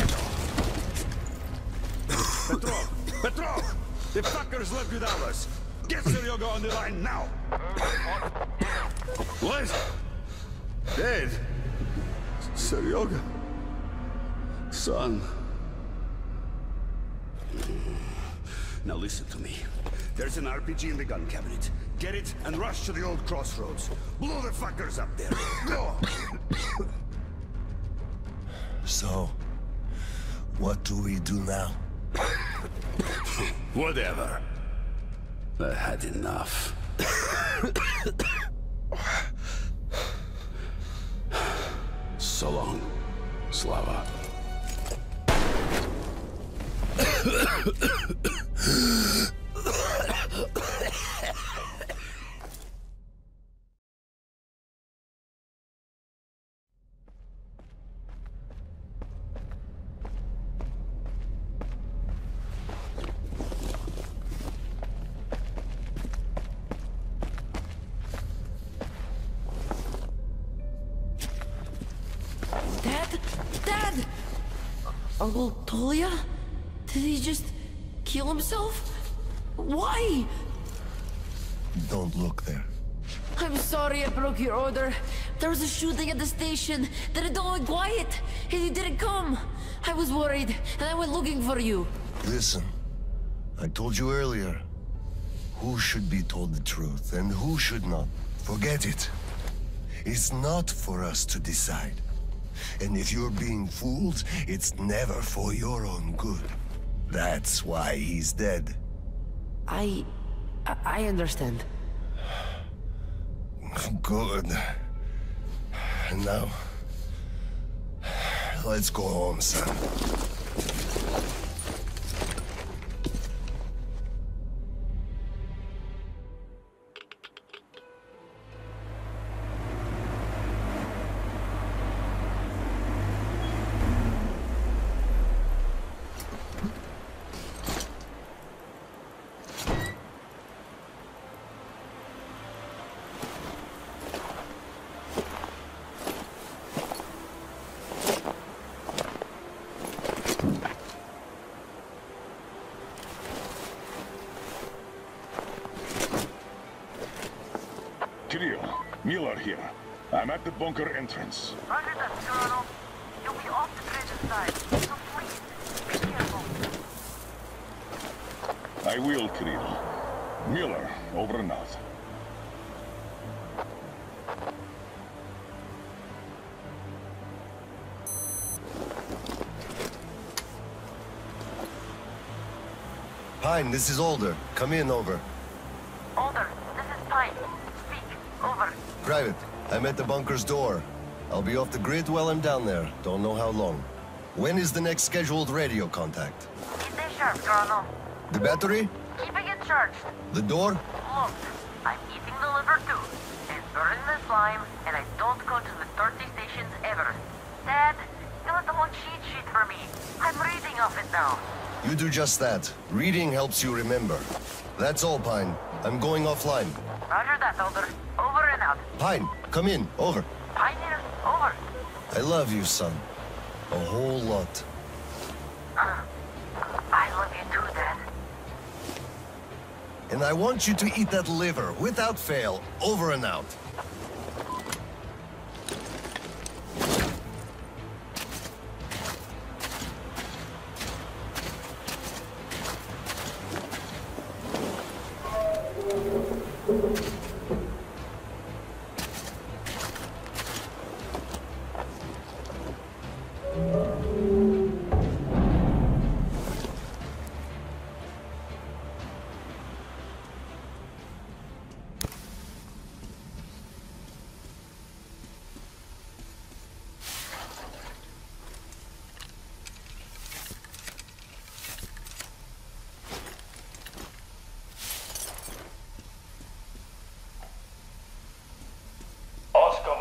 Petrov! The fuckers left without us. Get Seryoga on the line now. What? Dead? Seryoga? Son. Now listen to me. There's an RPG in the gun cabinet. Get it and rush to the old crossroads. Blow the fuckers up there. Go! So, what do we do now? Whatever. I had enough. So long, Slava. Dad! Uncle Tolia? Did he just kill himself? Why? Don't look there. I'm sorry I broke your order. There was a shooting at the station. Then it all went quiet, and you didn't come. I was worried, and I went looking for you. Listen, I told you earlier, who should be told the truth and who should not. Forget it. It's not for us to decide. And if you're being fooled, it's never for your own good. That's why he's dead. I understand. Good. And now, let's go home, son. Miller here. I'm at the bunker entrance. Roger that, Colonel. You'll be off the bridge inside, so please, be careful. I will, Kirill. Miller, over and out. Pine, this is Alder. Come in, over. Alder, this is Pine. Speak. Over. Private, I'm at the bunker's door. I'll be off the grid while I'm down there. Don't know how long. When is the next scheduled radio contact? Keep it sharp, Colonel. The battery? Keeping it charged. The door? Look, I'm eating the liver too, and burning the slime, and I don't go to the 30 stations ever. Dad, you left a whole cheat sheet for me. I'm reading off it now. You do just that. Reading helps you remember. That's all, Pine. I'm going offline. Roger that, Alder. Over and out. Pine, come in. Over. Pine here. Over. I love you, son. A whole lot. I love you too, Dad. And I want you to eat that liver, without fail. Over and out.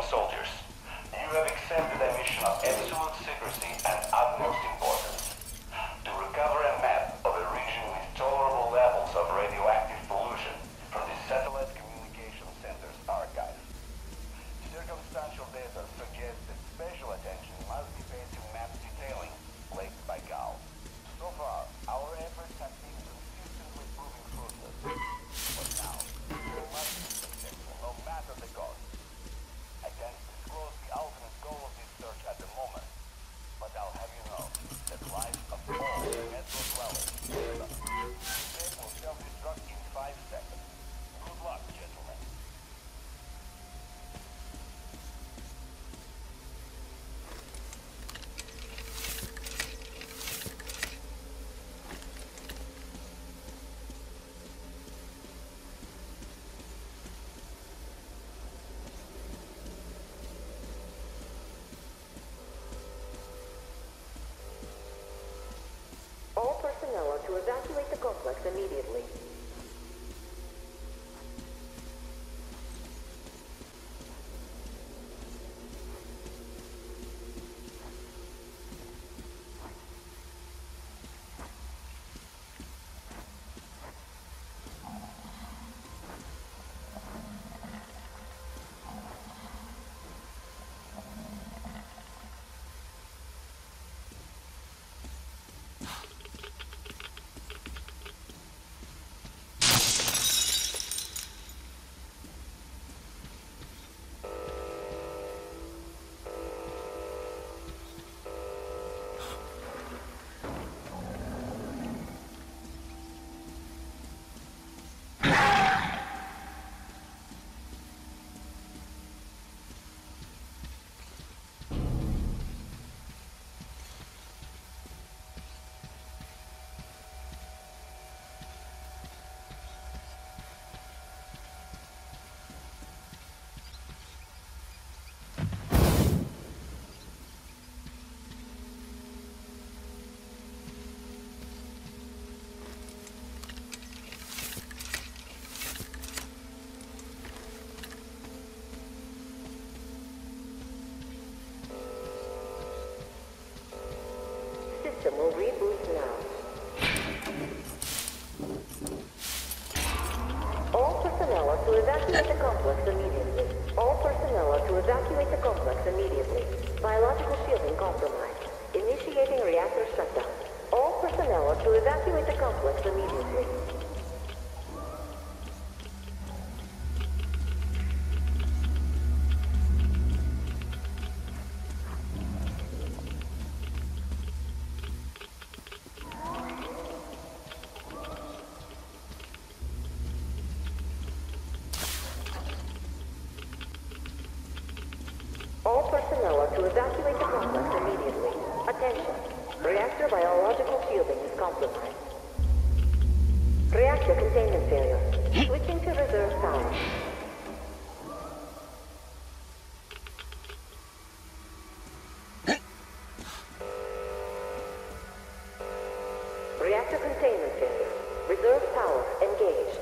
Soldiers, you have accepted a mission of absolute secrecy and utmost importance to recover a map of a region with tolerable levels of radioactive pollution from the Satellite Communication Center's archive. Circumstantial data suggests that special attention must be paid to maps detailing lakes by Gal. So far, our efforts have been consistently proving fruitless. But now, we must be successful, no matter the cost. I can't disclose the ultimate goal of this search at the moment, but I'll have you know that life of all Metro dwellers is up. The tape will self-destruct in 5 seconds. Good luck, gentlemen. All personnel are to evacuate the complex immediately. System will reboot now. All personnel are to evacuate the complex immediately. All personnel are to evacuate the complex immediately. Biological shielding compromised. Initiating reactor shutdown. All personnel are to evacuate the complex immediately. All personnel are to evacuate the complex immediately. Attention. Reactor biological shielding is compromised. Reactor containment failure. Switching to reserve power. Reactor containment failure. Reserve power engaged.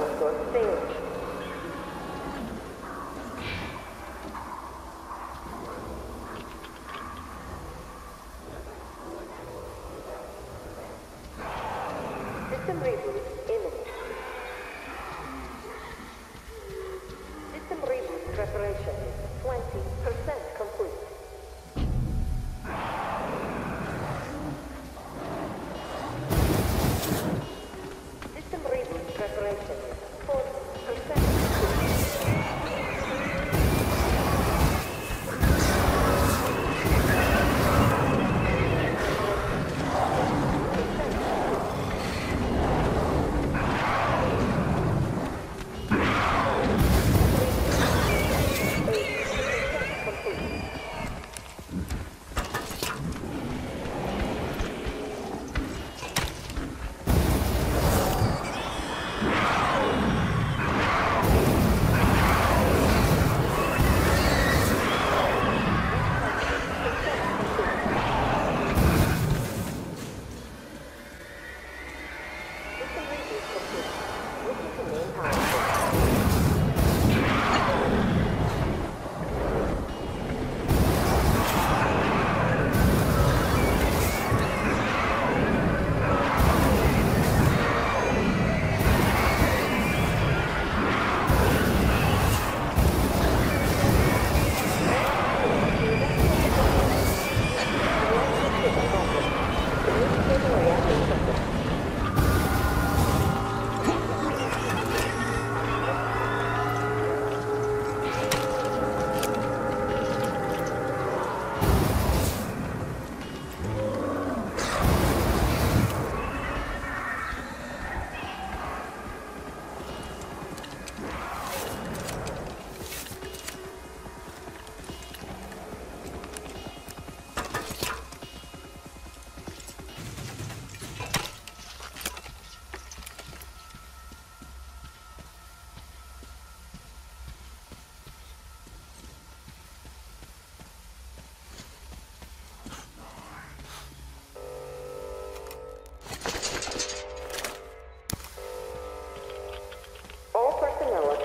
power source failing. System reboot imminent. System reboot preparation is 20% complete. System reboot preparation is 40% complete.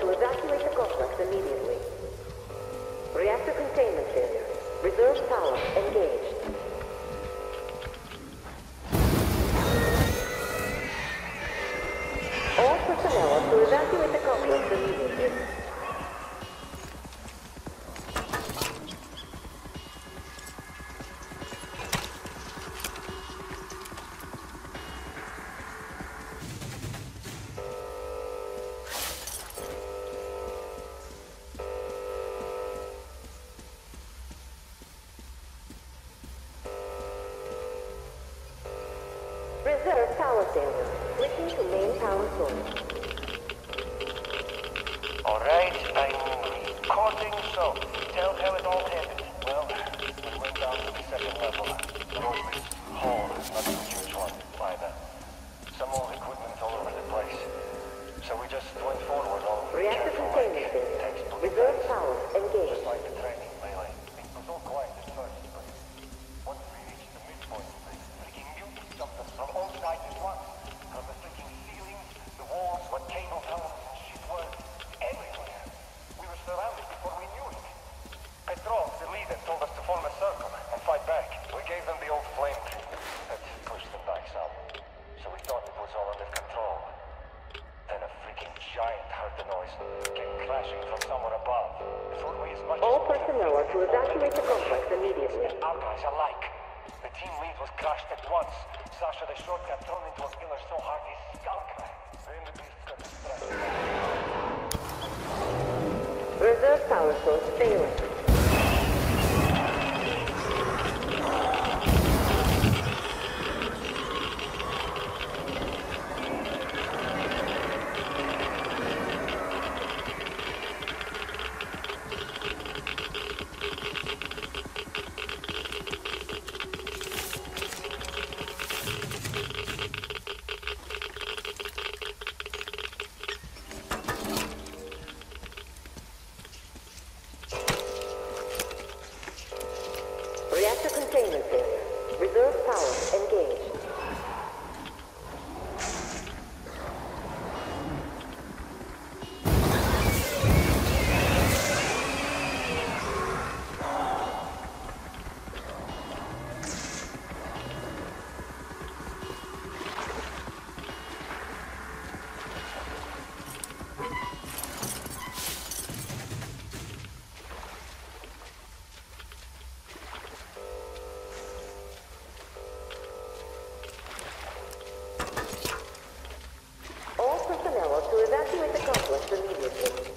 To evacuate the complex immediately. Reactor containment failure. Reserve power engaged. All personnel to evacuate the complex immediately. Reserve power failure. Switching to main power source. Alright, I'm recording, so tell how it all happened. Well, we went down to the second level. This hall is not a huge one, either. Some old equipment all over the place. So we just went forward all Reactor careful containment failure. Reserve power engaged. Just like the training, melee. It was all quiet at first, but once we reached the midpoint, the freaking mutants jumped us from all sides at once. From the freaking ceilings, the walls, what cable towers and shit were, everywhere. We were surrounded before we knew it. Petrov, the leader, told us to form a circle and fight back. We gave them the old flame treatment. That pushed them back some. So we thought it was all under control. Then a freaking giant heard the noise, came crashing from somewhere above. Before we as much All as personnel are to evacuate the complex immediately. our guys alike. The team lead was crushed at once. Sasha the short got thrown into a pillar so hard his skull cracked. Then the beast got distracted. Reserve power source failing. Reactor containment failure. personnel to evacuate the complex immediately.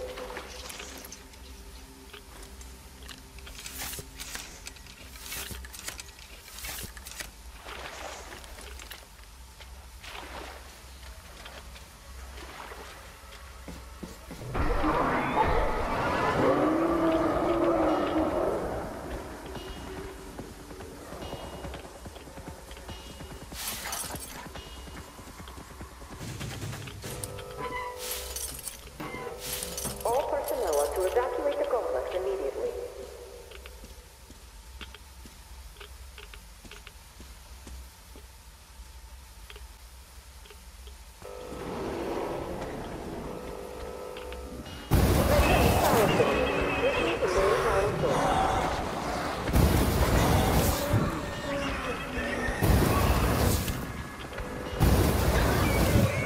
To evacuate the complex immediately.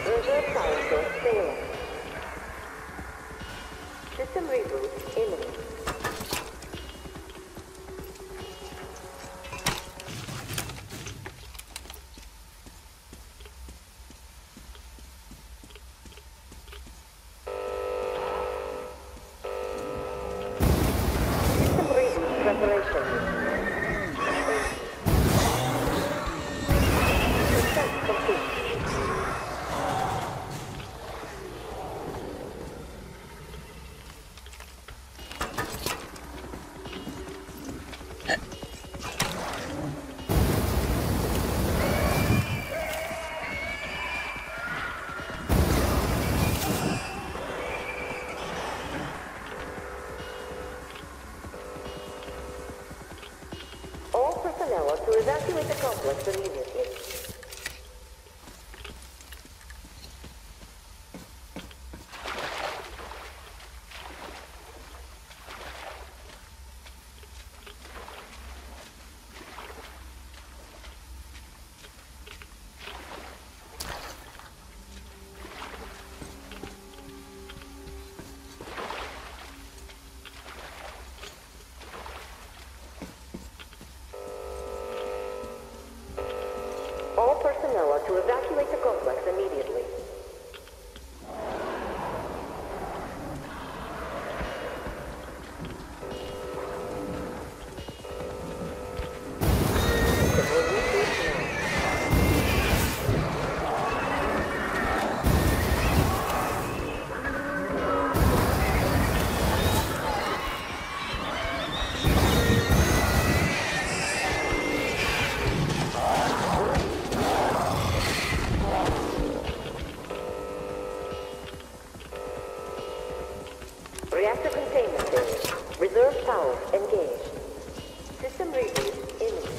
Reserve power source failing. System reboot imminent. System reboot preparation. Consent complete. All personnel are to evacuate the complex immediately. All personnel are to evacuate the complex immediately. Reactor containment area. Reserve power engaged. System reboot imminent.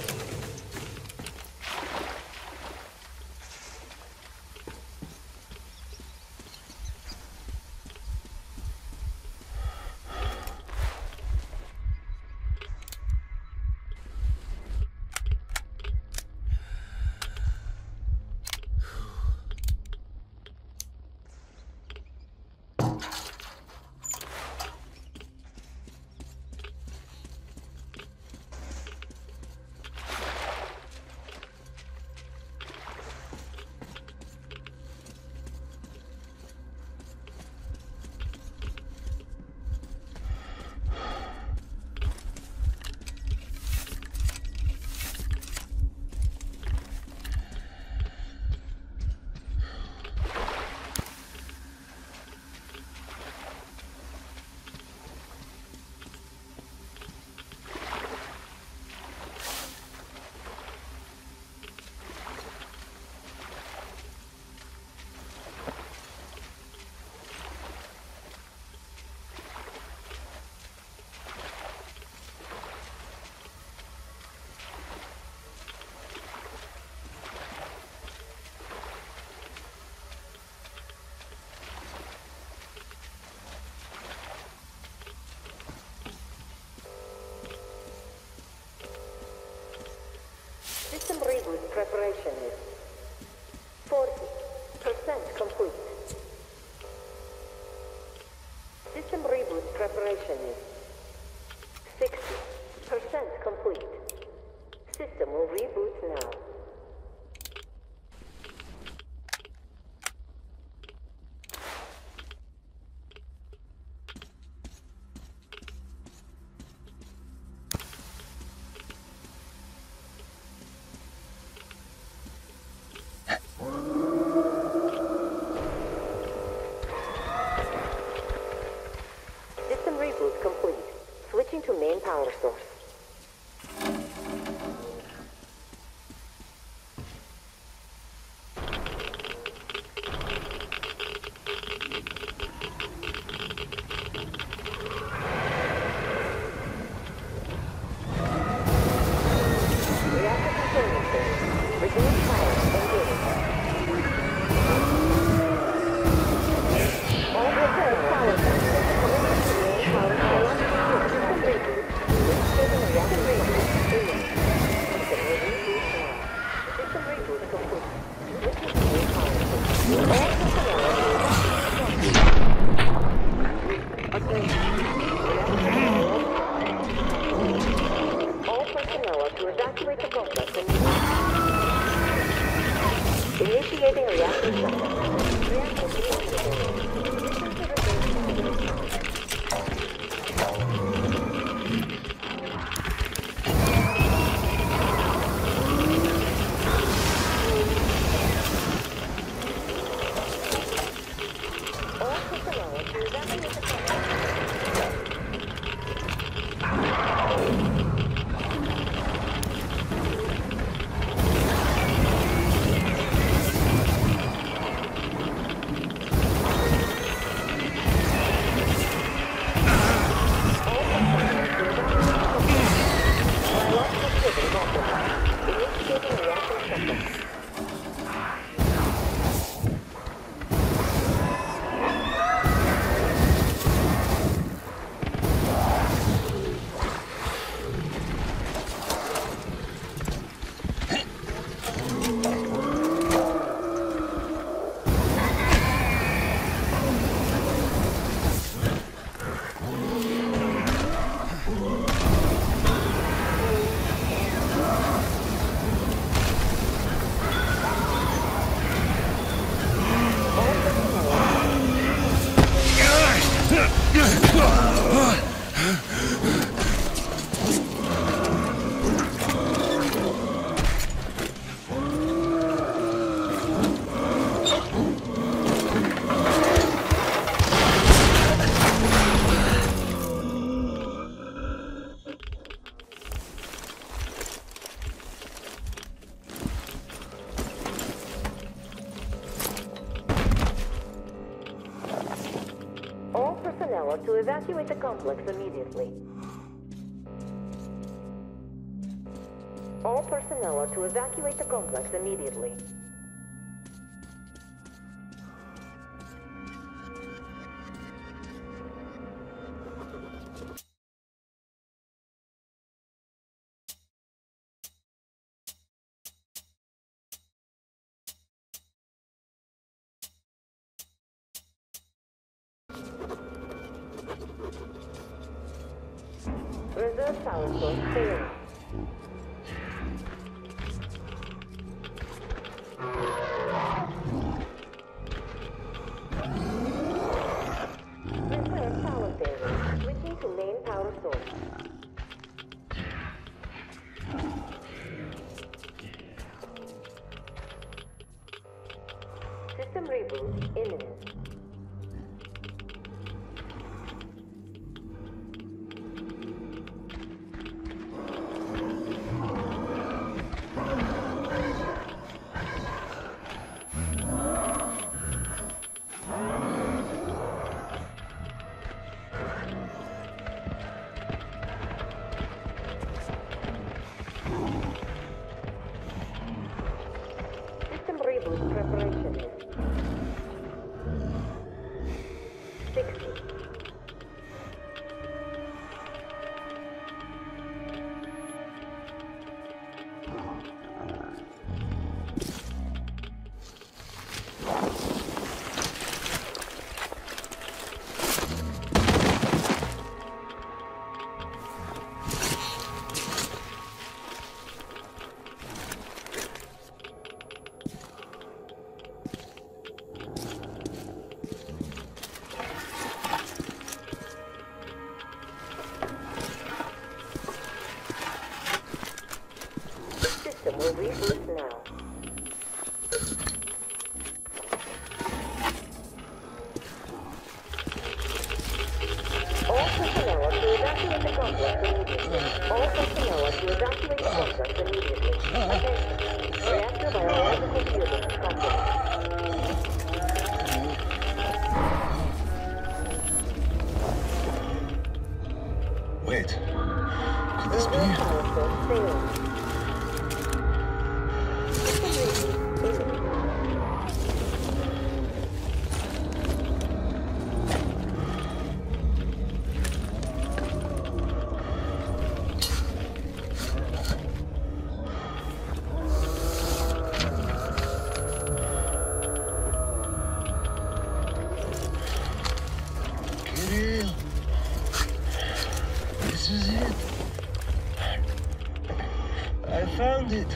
System reboot preparation is 40% complete. System reboot preparation is 60% complete. System will reboot now. power source. To evacuate the complex immediately. All personnel are to evacuate the complex immediately. Reserve power source failing. Reserve power failing. Switching to main power source. System reboot imminent. Wait, could this be? This is it. I found it.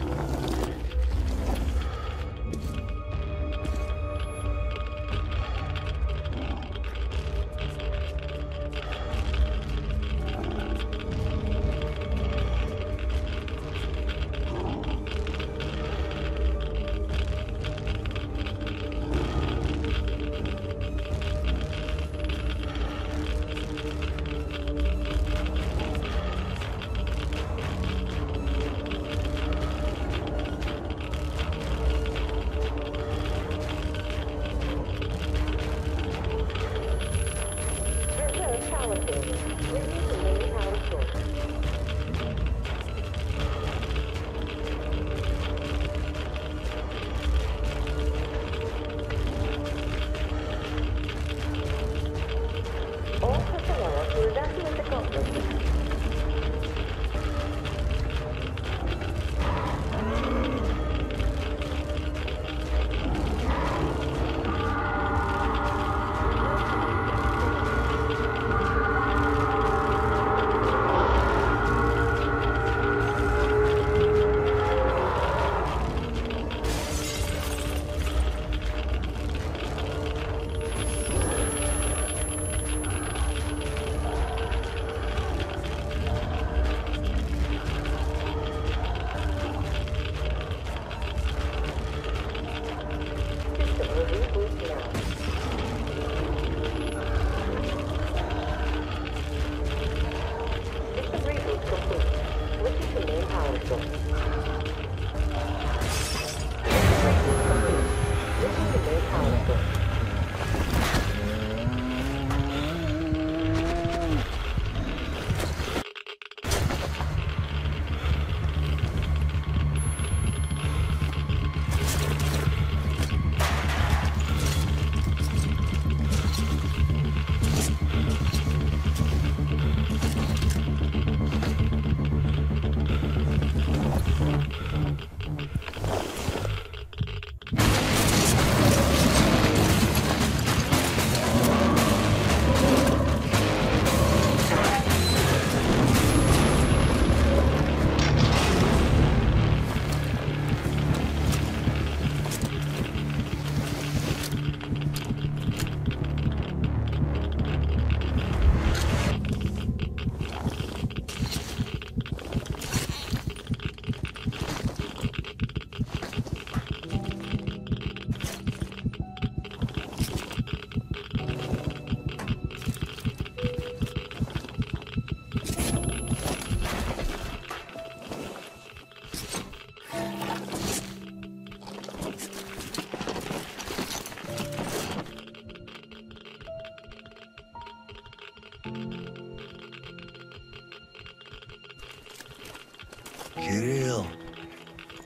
Kirill,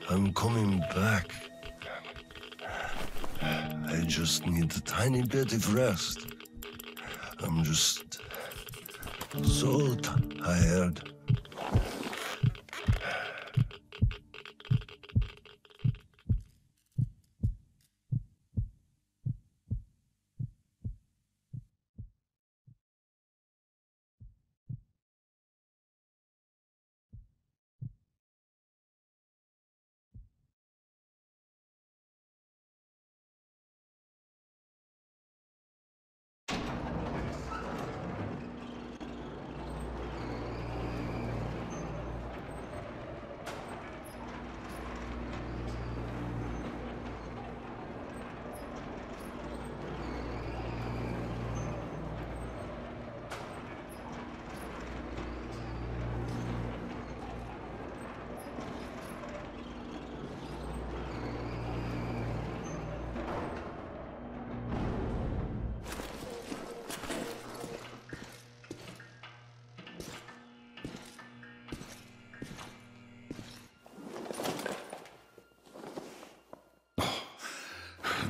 I'm coming back. I just need a tiny bit of rest. I'm just so tired.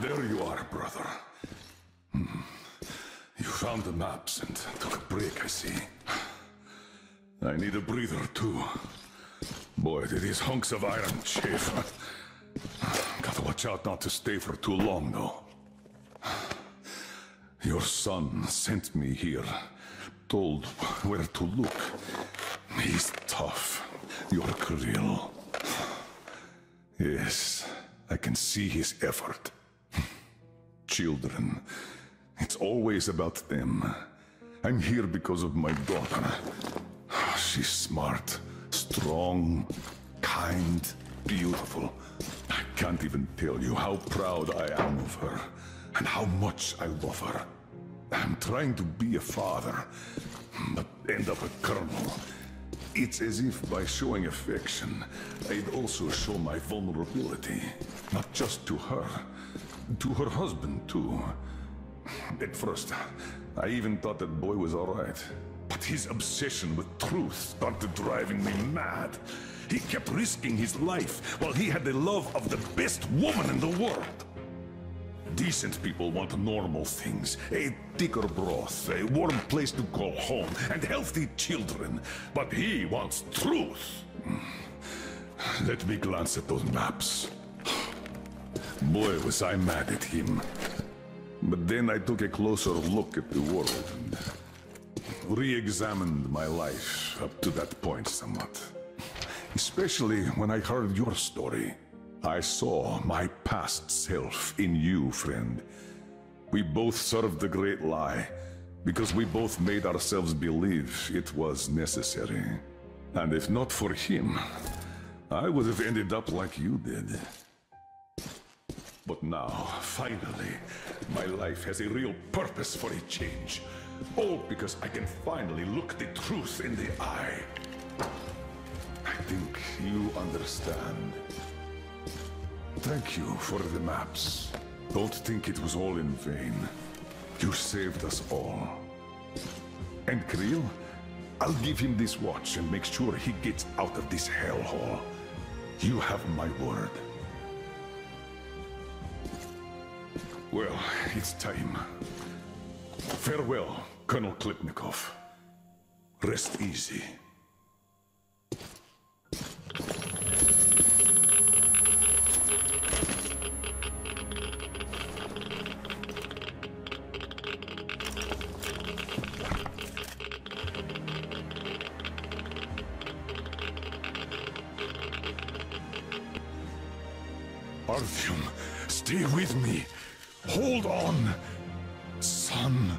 There you are, brother. You found the maps and took a break, I see. I need a breather, too. Boy, did these hunks of iron chafe. Gotta watch out not to stay for too long, though. Your son sent me here, told where to look. He's tough. You're Kirill. Yes, I can see his effort. Children. It's always about them. I'm here because of my daughter. She's smart, strong, kind, beautiful. I can't even tell you how proud I am of her, and how much I love her. I'm trying to be a father, but end up a colonel. It's as if by showing affection, I'd also show my vulnerability. Not just to her husband too. At first, I even thought that boy was all right. But his obsession with truth started driving me mad. He kept risking his life while he had the love of the best woman in the world. Decent people want normal things. A thicker broth, a warm place to call home, and healthy children. But he wants truth. Let me glance at those maps. Boy, was I mad at him. But then I took a closer look at the world and re-examined my life up to that point somewhat. Especially when I heard your story. I saw my past self in you, friend. We both served the great lie, because we both made ourselves believe it was necessary. And if not for him, I would have ended up like you did. But now, finally, my life has a real purpose for a change. All because I can finally look the truth in the eye. I think you understand. Thank you for the maps. Don't think it was all in vain. You saved us all. And Kirill, I'll give him this watch and make sure he gets out of this hellhole. You have my word. Well, it's time. Farewell, Colonel Klipnikov. Rest easy. Artyom, stay with me. Hold on, son.